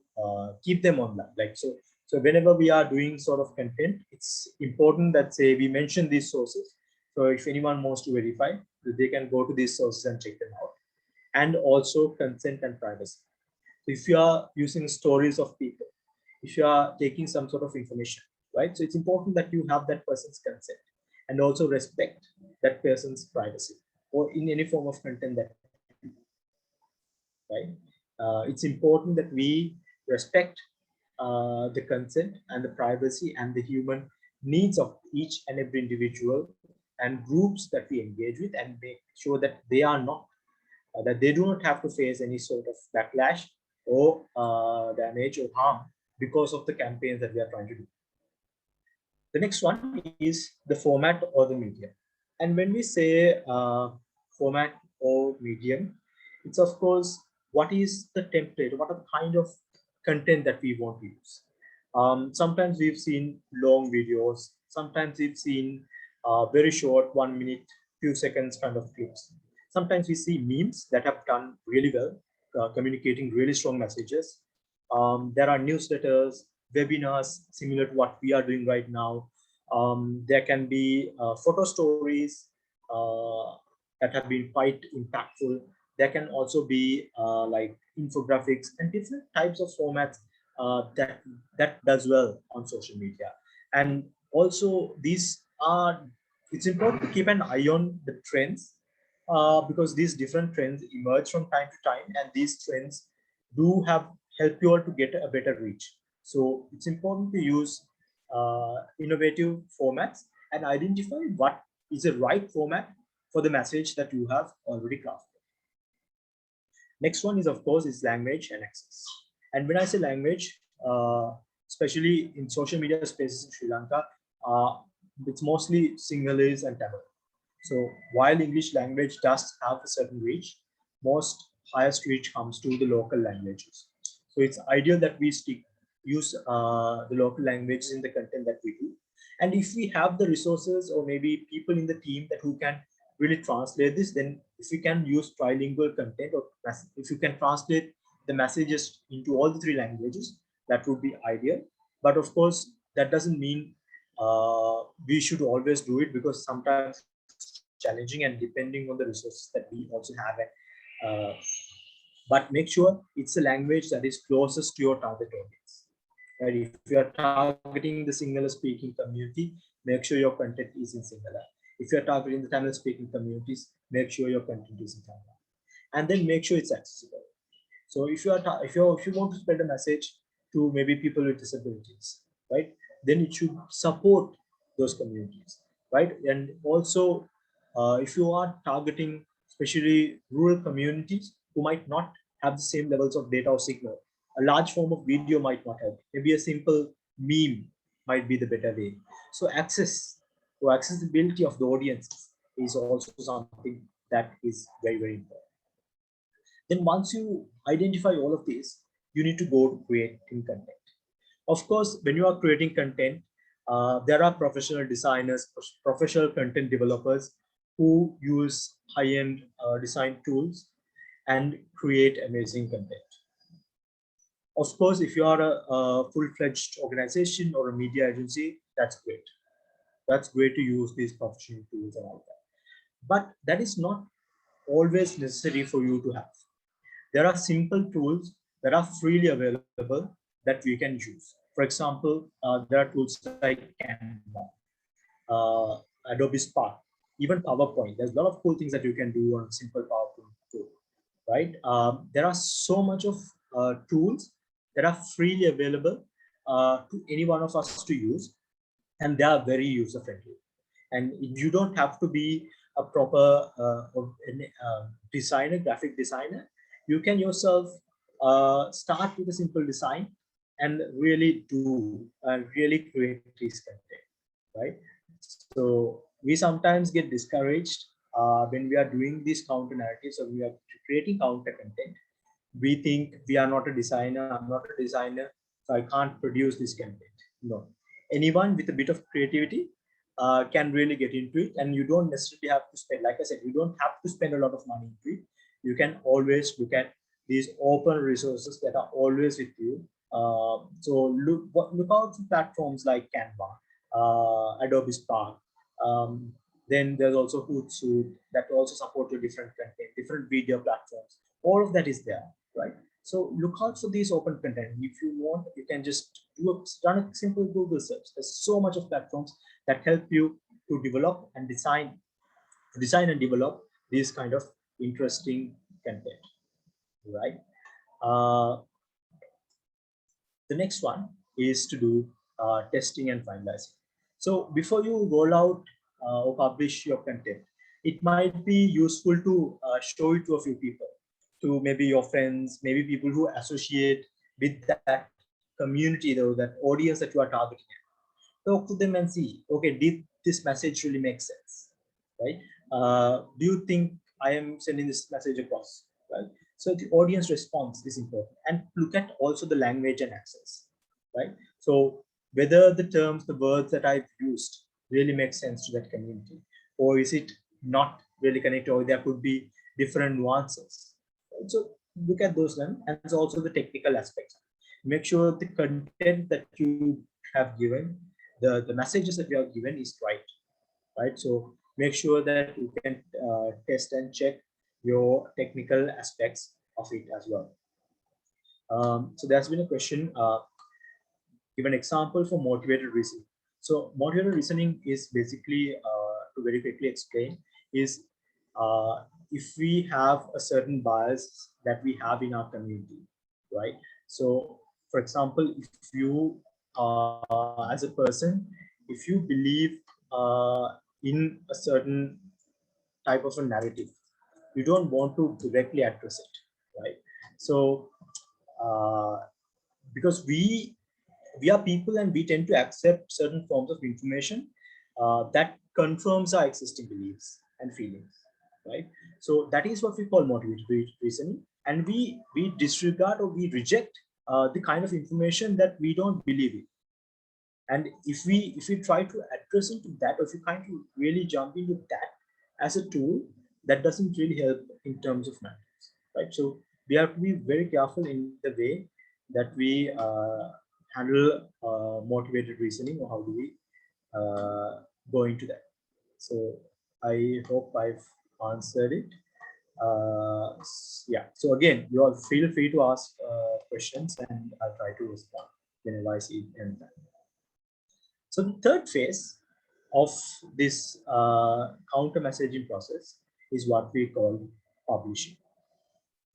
keep them online. So whenever we are doing sort of content, it's important that, say, we mention these sources. So if anyone wants to verify, they can go to these sources and check them out. And also consent and privacy. So if you are using stories of people, if you are taking some sort of information, right? So it's important that you have that person's consent and also respect that person's privacy, or in any form of content that you do, right? It's important that we respect the consent and the privacy and the human needs of each and every individual and groups that we engage with, and make sure that they are not that they do not have to face any sort of backlash or damage or harm because of the campaigns that we are trying to do. The next one is the format or the medium. And when we say format or medium, it's of course what is the template, what are the kind of content that we want to use. Sometimes we've seen long videos, sometimes we've seen very short 1 minute, few seconds kind of clips. Sometimes we see memes that have done really well, communicating really strong messages. There are newsletters, webinars similar to what we are doing right now. There can be photo stories that have been quite impactful. There can also be like infographics and different types of formats that does well on social media. And also it's important to keep an eye on the trends, because these different trends emerge from time to time, and these trends do help you all to get a better reach. So it's important to use innovative formats and identify what is the right format for the message that you have already crafted. Next one is, of course, is language and access. And when I say language, especially in social media spaces in Sri Lanka, it's mostly Sinhalese and Tamil. So while English language does have a certain reach, most highest reach comes to the local languages. So it's ideal that we use the local languages in the content that we do. And if we have the resources or maybe people in the team who can really translate this, then if we can use trilingual content, or if you can translate the messages into all the 3 languages, that would be ideal. But of course, that doesn't mean we should always do it, because sometimes it's challenging and depending on the resources that we also have. But make sure it's a language that is closest to your target audience. Right? If you are targeting the Sinhala speaking community, make sure your content is in Sinhala. If you're targeting the Tamil speaking communities, make sure your content is in Tamil. And then make sure it's accessible. So if you want to spread a message to maybe people with disabilities, right, then it should support those communities, right? And also, if you are targeting especially rural communities who might not have the same levels of data or signal, a large form of video might not help. Maybe a simple meme might be the better way. So accessibility of the audience is also something that is very, very important. Then once you identify all of these, you need to go to creating content. Of course, when you are creating content, there are professional designers, professional content developers who use high-end design tools and create amazing content. Of course, if you are a full-fledged organization or a media agency, that's great. That's great to use these professional tools and all that. but that is not always necessary for you to have. There are simple tools that are freely available that we can use. For example, there are tools like Canva, Adobe Spark, even PowerPoint. There's a lot of cool things that you can do on simple PowerPoint tool, right? There are so much of tools that are freely available to any one of us to use, and they are very user friendly. And you don't have to be a proper designer, graphic designer. You can yourself start with a simple design and really really create this content, right? So we sometimes get discouraged when we are doing these counter narratives, or we are creating counter content. We think we are not a designer, I'm not a designer, so I can't produce this content. No, anyone with a bit of creativity can really get into it, and you don't necessarily have to spend, like I said, you don't have to spend a lot of money into it. You can always look at these open resources that are always with you. So look out for platforms like Canva, Adobe Spark. Then there's also Hootsuite that also support your different content, different video platforms. All of that is there, right? So look out for these open content. If you want, you can just run a simple Google search. There's so much of platforms that help you to develop and design and develop these kind of interesting content, right? The next one is to do testing and finalizing. So before you roll out or publish your content, it might be useful to show it to a few people, to maybe your friends, maybe people who associate with that community, though, that audience that you are targeting. Talk to them and see, okay, did this message really make sense, right? Do you think I am sending this message across, right? So the audience response is important, and look at also the language and access, right? So whether the terms, the words that I've used really make sense to that community, or is it not really connected, or there could be different nuances, right? So look at those then, and also the technical aspects. Make sure the content that you have given, the messages that you have given is right? So make sure that you can test and check your technical aspects of it as well. So there's been a question, give an example for motivated reasoning. So motivated reasoning is basically, to very quickly explain, is if we have a certain bias that we have in our community, right? So for example, if you as a person, if you believe in a certain type of a narrative, you don't want to directly address it, right? So because we are people, and we tend to accept certain forms of information that confirms our existing beliefs and feelings, right? So that is what we call motivated reasoning, and we disregard or we reject the kind of information that we don't believe in. And if we try to address into that, or if you kind of really jump into that as a tool, that doesn't really help in terms of matters, right? So we have to be very careful in the way that we handle motivated reasoning, or how do we go into that. So I hope I've answered it. Yeah, so again, you all feel free to ask questions, and I'll try to respond whenever I see anything. So the third phase of this counter messaging process is what we call publishing.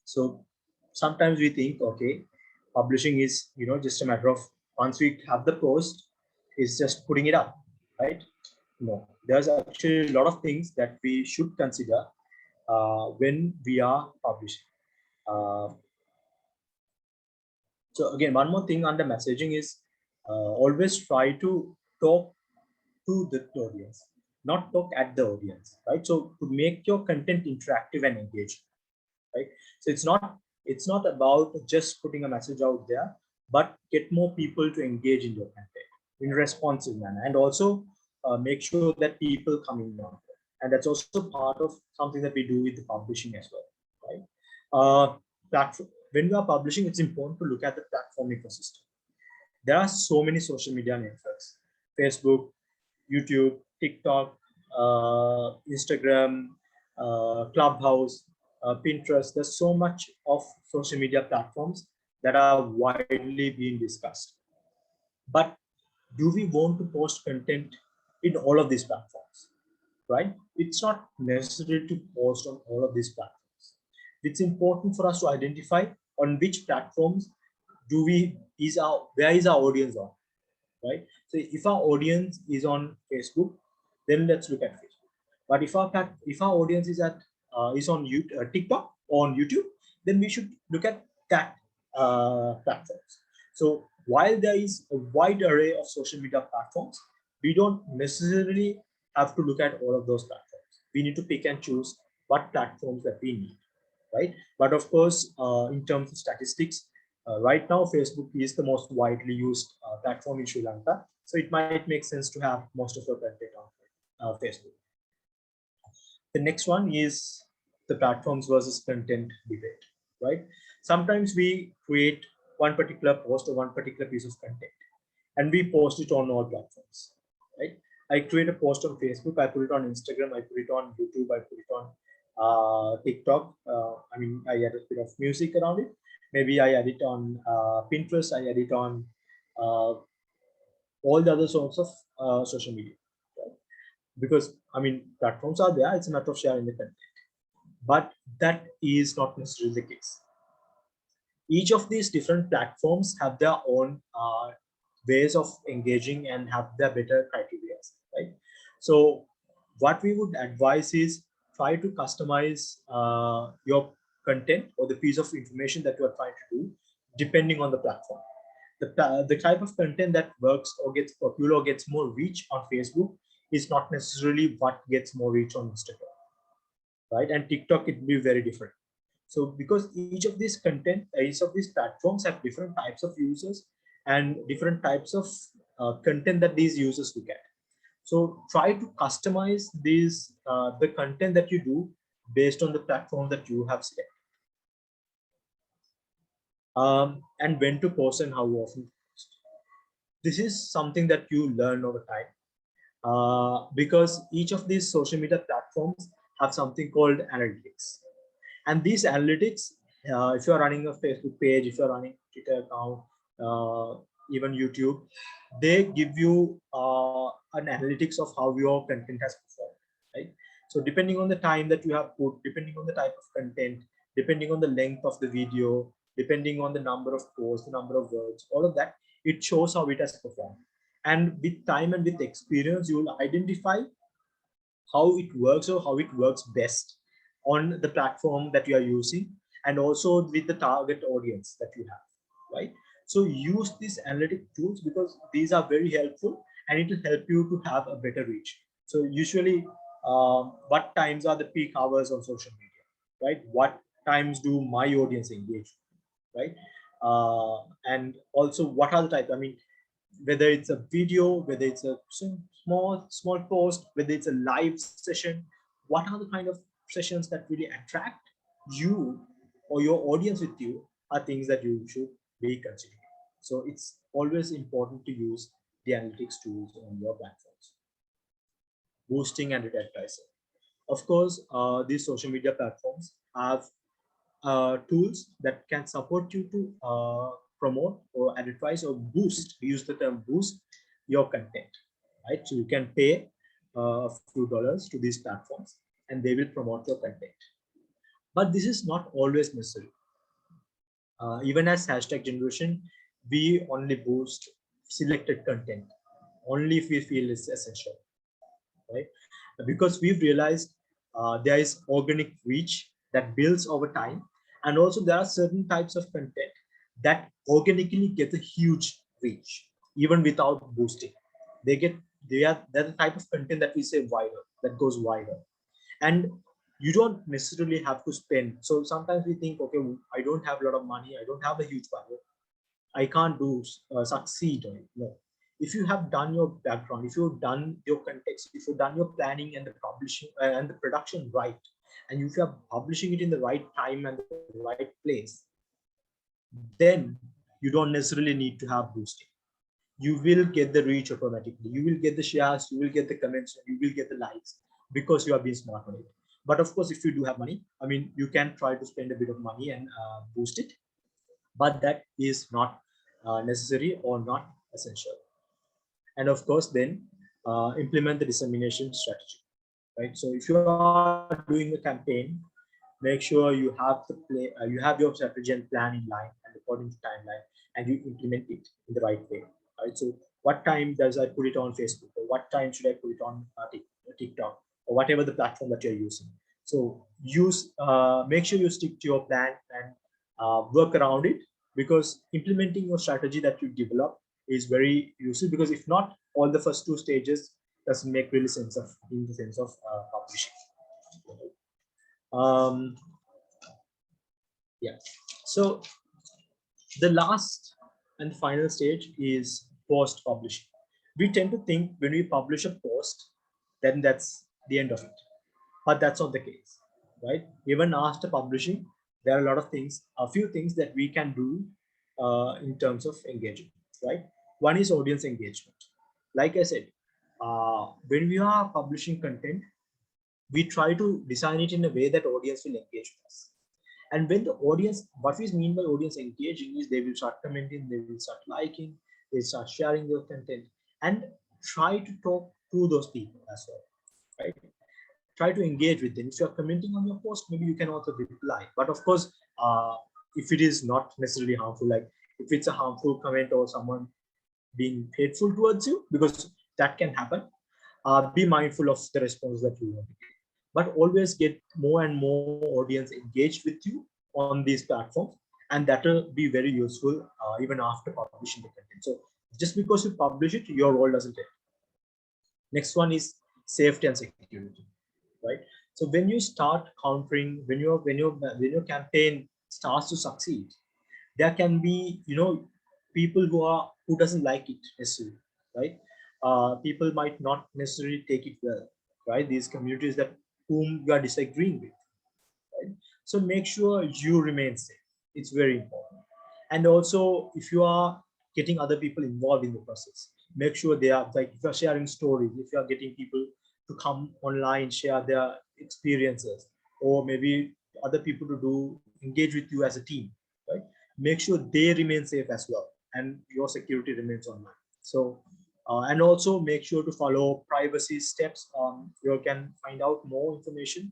So sometimes we think, okay, publishing is, just a matter of, once we have the post, is just putting it up, right? No, there's actually a lot of things that we should consider when we are publishing. So again, one more thing under messaging is always try to talk to the audience, not talk at the audience, right? So to make your content interactive and engaging, right? So it's not about just putting a message out there, but get more people to engage in your content in a responsive manner, and also make sure that people come in on it. And that's also part of something that we do with the publishing as well, right? When we are publishing, it's important to look at the platform ecosystem. There are so many social media networks: Facebook, YouTube, TikTok, Instagram, Clubhouse, Pinterest. There's so much of social media platforms that are widely being discussed. But do we want to post content in all of these platforms, right? It's not necessary to post on all of these platforms. It's important for us to identify on which platforms where is our audience on, right? So if our audience is on Facebook, then let's look at Facebook. But if our audience is on TikTok or on YouTube, then we should look at that platforms. So while there is a wide array of social media platforms, we don't necessarily have to look at all of those platforms. We need to pick and choose what platforms that we need, right? But of course, in terms of statistics, right now, Facebook is the most widely used platform in Sri Lanka. So it might make sense to have most of your content on Facebook. The next one is the platforms versus content debate, right? Sometimes we create one particular post or one particular piece of content and we post it on all platforms, right? I create a post on Facebook, I put it on Instagram, I put it on YouTube, I put it on TikTok. I add a bit of music around it. Maybe I add it on Pinterest, I add it on all the other sorts of social media, right? Because platforms are there, it's a matter of sharing the content. But that is not necessarily the case. Each of these different platforms have their own ways of engaging and have their better criteria, right? So what we would advise is try to customize your content or the piece of information that you are trying to do depending on the platform. The type of content that works or gets popular or gets more reach on Facebook is not necessarily what gets more reach on Instagram, right? And TikTok, it will be very different. So because each of these platforms have different types of users and different types of content that these users look at. So try to customize the content that you do based on the platform that you have selected. And when to post and how often to post. This is something that you learn over time because each of these social media platforms have something called analytics. And these analytics, if you're running a Facebook page, if you're running a Twitter account, even YouTube, they give you an analytics of how your content has performed, right? So depending on the time that you have put, depending on the type of content, depending on the length of the video, depending on the number of posts, the number of words, all of that, it shows how it has performed. And with time and with experience, you will identify how it works or how it works best on the platform that you are using and also with the target audience that you have, right? So use these analytic tools because these are very helpful and it will help you to have a better reach. So usually what times are the peak hours on social media, right? What times do my audience engage, right? And also what are the types, whether it's a video, whether it's a small post, whether it's a live session, what are the kind of sessions that really attract you or your audience with you are things that you should be considering. So it's always important to use the analytics tools on your platforms. Boosting and advertising. Of course, these social media platforms have tools that can support you to promote or advertise or boost, use the term boost your content, right? So you can pay a few dollars to these platforms and they will promote your content. But this is not always necessary. Even as hashtag generation, we only boost selected content only if we feel it's essential, right? Because we've realized there is organic reach that builds over time. And also there are certain types of content that organically get a huge reach, even without boosting. They're the type of content that we say viral, that goes viral. And you don't necessarily have to spend. So sometimes we think, okay, I don't have a lot of money, I don't have a huge budget, I can't do succeed on it. No. If you have done your background, if you've done your context, if you've done your planning and the publishing and the production right, and if you're publishing it in the right time and the right place, then you don't necessarily need to have boosting. You will get the reach automatically. You will get the shares, you will get the comments, you will get the likes because you have been smart on it. But of course, if you do have money, I mean, you can try to spend a bit of money and boost it, but that is not necessary or not essential. And of course, then implement the dissemination strategy, right? So if you are doing a campaign, make sure you have you have your strategy and plan in line and according to timeline, and you implement it in the right way, right? So what time does I put it on Facebook, or what time should I put it on TikTok, or whatever the platform that you're using? So make sure you stick to your plan and work around it, because implementing your strategy that you develop is very useful, because if not, all the first two stages doesn't make really sense of in the sense of publishing. Yeah, so the last and final stage is post publishing. We tend to think when we publish a post, then that's the end of it, but that's not the case, right? Even after publishing, there are a lot of things, a few things that we can do in terms of engagement, right? One is audience engagement. Like I said, when we are publishing content, we try to design it in a way that audience will engage with us. And when the audience, what we mean by audience engaging is they will start commenting, they will start liking, they start sharing your content, and try to talk to those people as well, right? Try to engage with them. If you're commenting on your post, maybe you can also reply. But of course, if it is not necessarily harmful, like if it's a harmful comment or someone being hateful towards you, because that can happen, be mindful of the response that you want to give. But always get more and more audience engaged with you on these platforms, and that will be very useful even after publishing the content. So just because you publish it, your role doesn't end. Next one is safety and security, right? So when you start countering, when your campaign starts to succeed, there can be, people who doesn't like it necessarily, right? People might not necessarily take it well, right? These communities that whom you are disagreeing with, right? So make sure you remain safe. It's very important. And also, if you are getting other people involved in the process, make sure they are, like, if you're sharing stories, if you are getting people to come online, share their experiences, or maybe other people to do engage with you as a team, right? Make sure they remain safe as well, and your security remains online. So and also make sure to follow privacy steps. You can find out more information,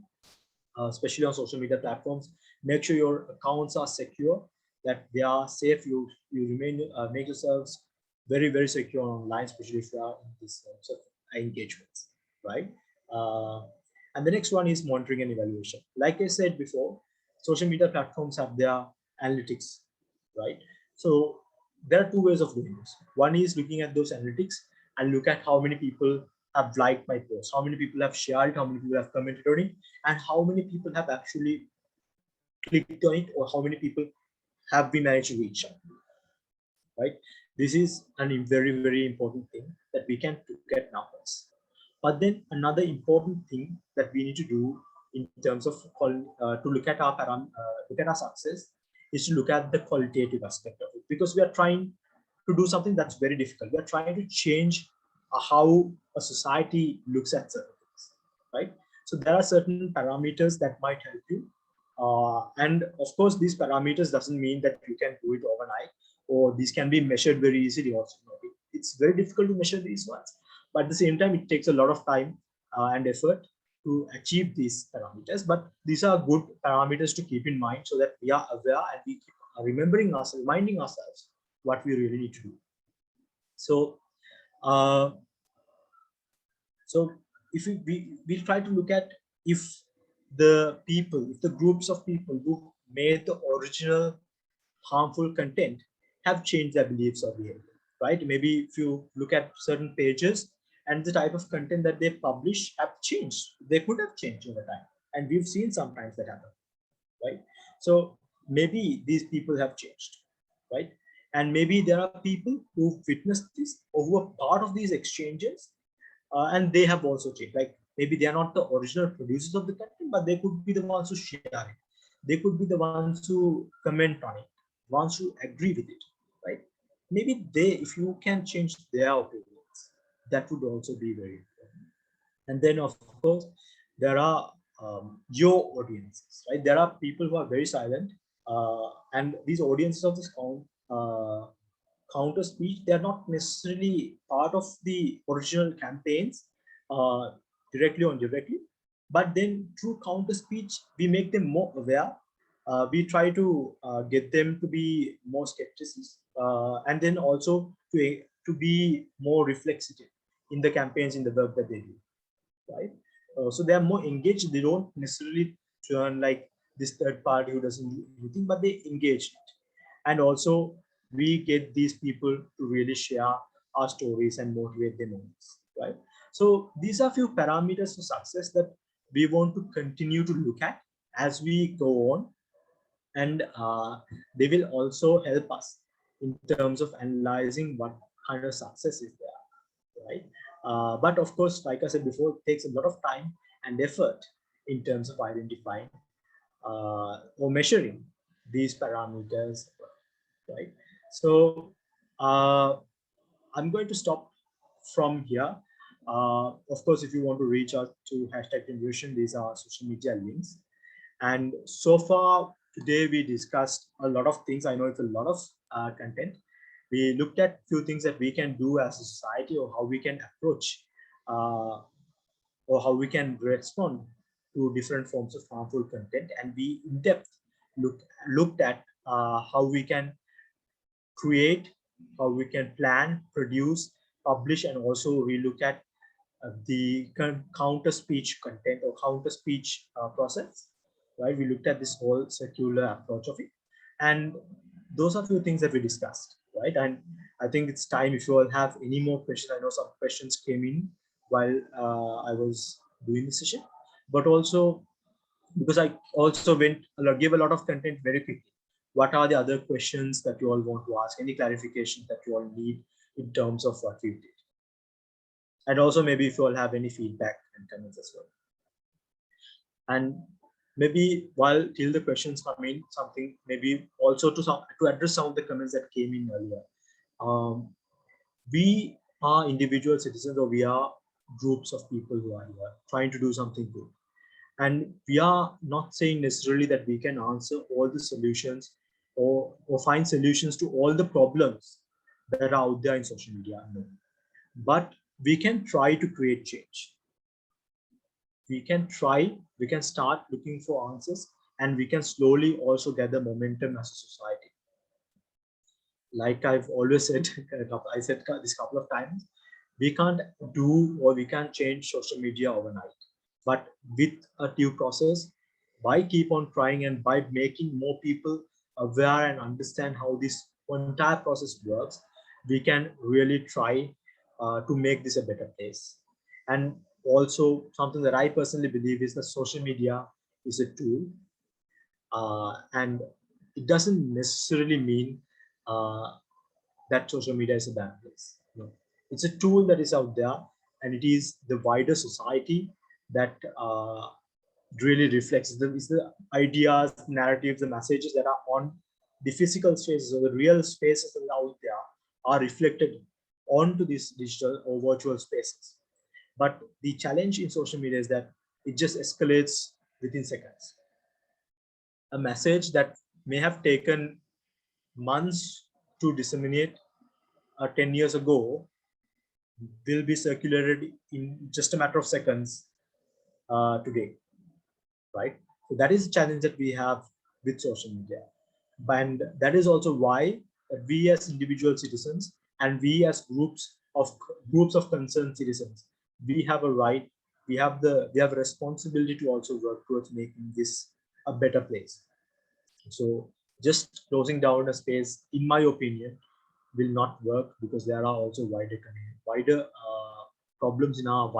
especially on social media platforms. Make sure your accounts are secure, that they are safe. You remain make yourselves very, very secure online, especially if you are in this types of engagements, right? Uh, and the next one is monitoring and evaluation. Like I said before, social media platforms have their analytics, right? So there are two ways of doing this. One is looking at those analytics and look at how many people have liked my post, how many people have shared it, how many people have commented on it, and how many people have actually clicked on it, or how many people have we managed to reach out, right? This is a very, very important thing that we can look at numbers. But then another important thing that we need to do in terms of to look at our success is to look at the qualitative aspect of it, because we are trying to do something that's very difficult. We are trying to change how a society looks at certain things, right? So there are certain parameters that might help you, and of course, these parameters doesn't mean that you can do it overnight, or these can be measured very easily. Also, it's very difficult to measure these ones, but at the same time, it takes a lot of time and effort to achieve these parameters. But these are good parameters to keep in mind, so that we are aware and we keep reminding ourselves what we really need to do. So, so if we try to look at if the groups of people who made the original harmful content have changed their beliefs or behavior, right? Maybe if you look at certain pages and the type of content that they publish have changed, they could have changed over time, and we've seen sometimes that happen, right? So maybe these people have changed, right? And maybe there are people who witnessed this or who are part of these exchanges, and they have also changed. Like maybe they are not the original producers of the content, but they could be the ones who share it. They could be the ones who comment on it, ones who agree with it, right? Maybe if you can change their opinions, that would also be very important. And then of course, there are your audiences, right? There are people who are very silent, and these audiences of this counter speech, they are not necessarily part of the original campaigns, directly or indirectly, but then through counter speech, we make them more aware. We try to get them to be more skeptical, and then also to be more reflexive in the campaigns, in the work that they do, right? So they are more engaged. They don't necessarily turn like this third party who doesn't do anything, but they engage it. And also we get these people to really share our stories and motivate them on this, right? So these are few parameters for success that we want to continue to look at as we go on, and they will also help us in terms of analyzing what kind of success is there, right? But of course, like I said before, it takes a lot of time and effort in terms of identifying or measuring these parameters, right? So I'm going to stop from here. Of course, if you want to reach out to #Generation, these are social media links. And so far today, we discussed a lot of things. I know it's a lot of content. We looked at few things that we can do as a society, or how we can approach, or how we can respond to different forms of harmful content. And we in depth looked at how we can create, how we can plan, produce, publish, and also relook at the counter speech content or counter speech process, right? We looked at this whole circular approach of it, and those are few things that we discussed, right? And I think it's time, if you all have any more questions. I know some questions came in while I was doing the session, but also because I also gave a lot of content very quickly. What are the other questions that you all want to ask? Any clarifications that you all need in terms of what we did? And also maybe if you all have any feedback and comments as well. And maybe while till the questions come in, something maybe also to address some of the comments that came in earlier. We are individual citizens, or we are groups of people who are here trying to do something good. And we are not saying necessarily that we can answer all the solutions or find solutions to all the problems that are out there in social media. No. But we can try to create change. We can start looking for answers, and we can slowly also gather momentum as a society. Like I've always said, I said this a couple of times, we can't do or we can't change social media overnight. But with a due process, by keep on trying and by making more people aware and understand how this entire process works, we can really try to make this a better place. And also something that I personally believe is that social media is a tool, and it doesn't necessarily mean that social media is a bad place. No. It's a tool that is out there, and it is the wider society that really reflects the ideas, narratives, the messages that are on the physical spaces, or the real spaces that are out there, are reflected onto these digital or virtual spaces. But the challenge in social media is that it just escalates within seconds. A message that may have taken months to disseminate 10 years ago will be circulated in just a matter of seconds today, right? So that is the challenge that we have with social media. And that is also why we as individual citizens, and we as groups of concerned citizens, we have a right, we have a responsibility to also work towards making this a better place. So just closing down a space, in my opinion, will not work, because there are also wider problems in our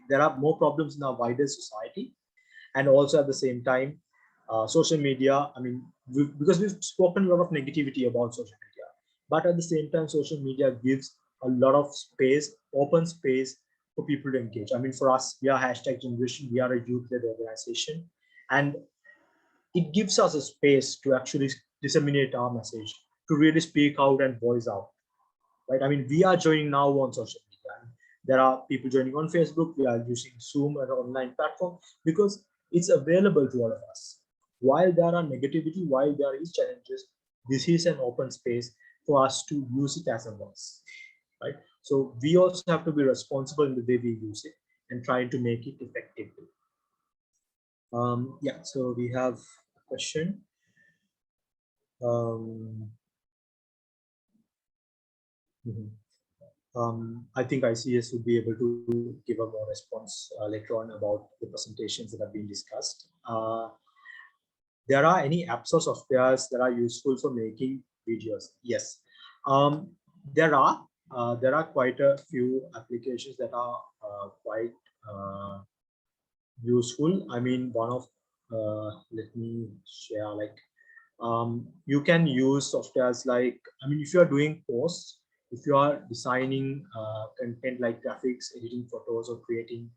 there are more problems in our wider society. And also at the same time, social media, I mean, because we've spoken a lot of negativity about social media, but at the same time, social media gives a lot of space, open space for people to engage. I mean, for us, we are #Generation, we are a youth-led organization, and it gives us a space to actually disseminate our message, to really speak out and voice out, right? I mean, we are joining now on social media. There are people joining on Facebook. We are using Zoom as an online platform, because it's available to all of us. While there are negativity, while there is challenges, this is an open space for us to use it as a voice, right? So we also have to be responsible in the way we use it and try to make it effective. Yeah, so we have a question. I think ICS would be able to give a more response later on about the presentations that have been discussed. There are any apps or softwares that are useful for making videos? Yes, there are quite a few applications that are quite useful. I mean, one of let me share, like you can use softwares like, I mean, if you are doing posts, if you are designing content like graphics, editing photos, or creating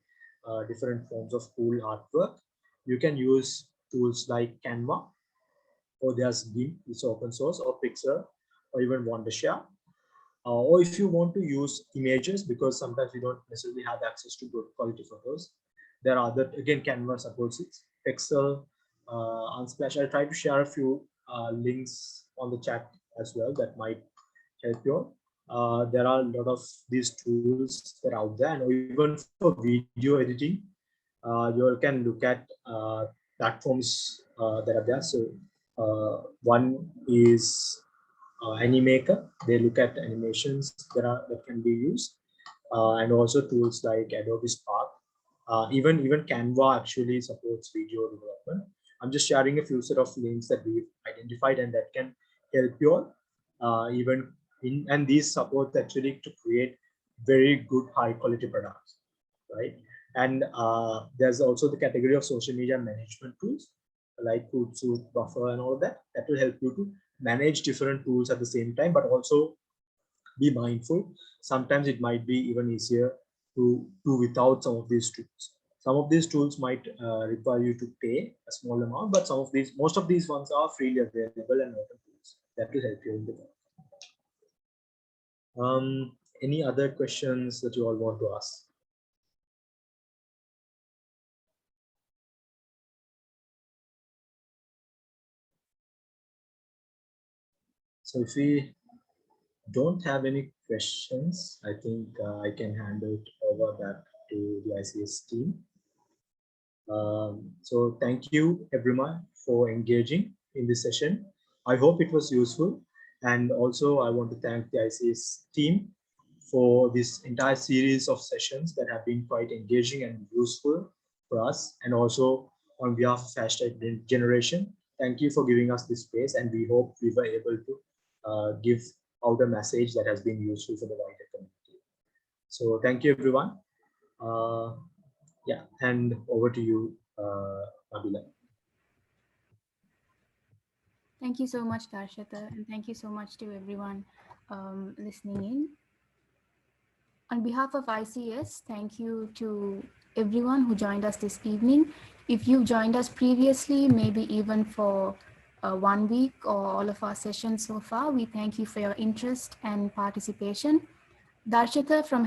different forms of cool artwork, you can use tools like Canva, or there's GIMP, it's open source, or Pixar, or even Wondershare. Or if you want to use images, because sometimes we don't necessarily have access to good quality photos, there are other, again, Canva supports it, Pixel, Unsplash. I'll try to share a few links on the chat as well that might help you. There are a lot of these tools that are out there, and even for video editing, you can look at platforms that are there. So one is Animaker. They look at animations that can be used, and also tools like Adobe Spark. Even Canva actually supports video development. I'm just sharing a few set of links that we've identified and that can help you all. And these support actually to create very good high quality products, right? And there's also the category of social media management tools like Hootsuite, Buffer, and all of that. That will help you to manage different tools at the same time, but also be mindful. Sometimes it might be even easier to do without some of these tools. Some of these tools might require you to pay a small amount, but most of these ones are freely available and open tools that will help you in the work. Any other questions that you all want to ask? So if we don't have any questions, I think I can hand it over back to the ICS team. So thank you everyone for engaging in this session. I hope it was useful. And also I want to thank the ICS team for this entire series of sessions that have been quite engaging and useful for us. And also on behalf of #Generation, thank you for giving us this space. And we hope we were able to give out a message that has been useful for the wider community. So thank you everyone. Yeah, and over to you, Nabila. Thank you so much, Darshita, and thank you so much to everyone listening in. On behalf of ICS, thank you to everyone who joined us this evening. If you've joined us previously, maybe even for 1 week or all of our sessions so far, we thank you for your interest and participation. Darshita from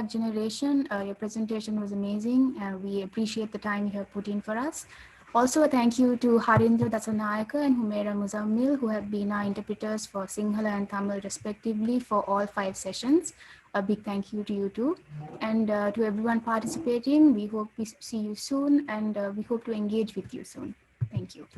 #Generation, your presentation was amazing. We appreciate the time you have put in for us. Also, a thank you to Harindra Dasanayaka and Humaira Muzammil, who have been our interpreters for Sinhala and Tamil respectively for all 5 sessions. A big thank you to you too. And to everyone participating, we hope we see you soon, and we hope to engage with you soon. Thank you.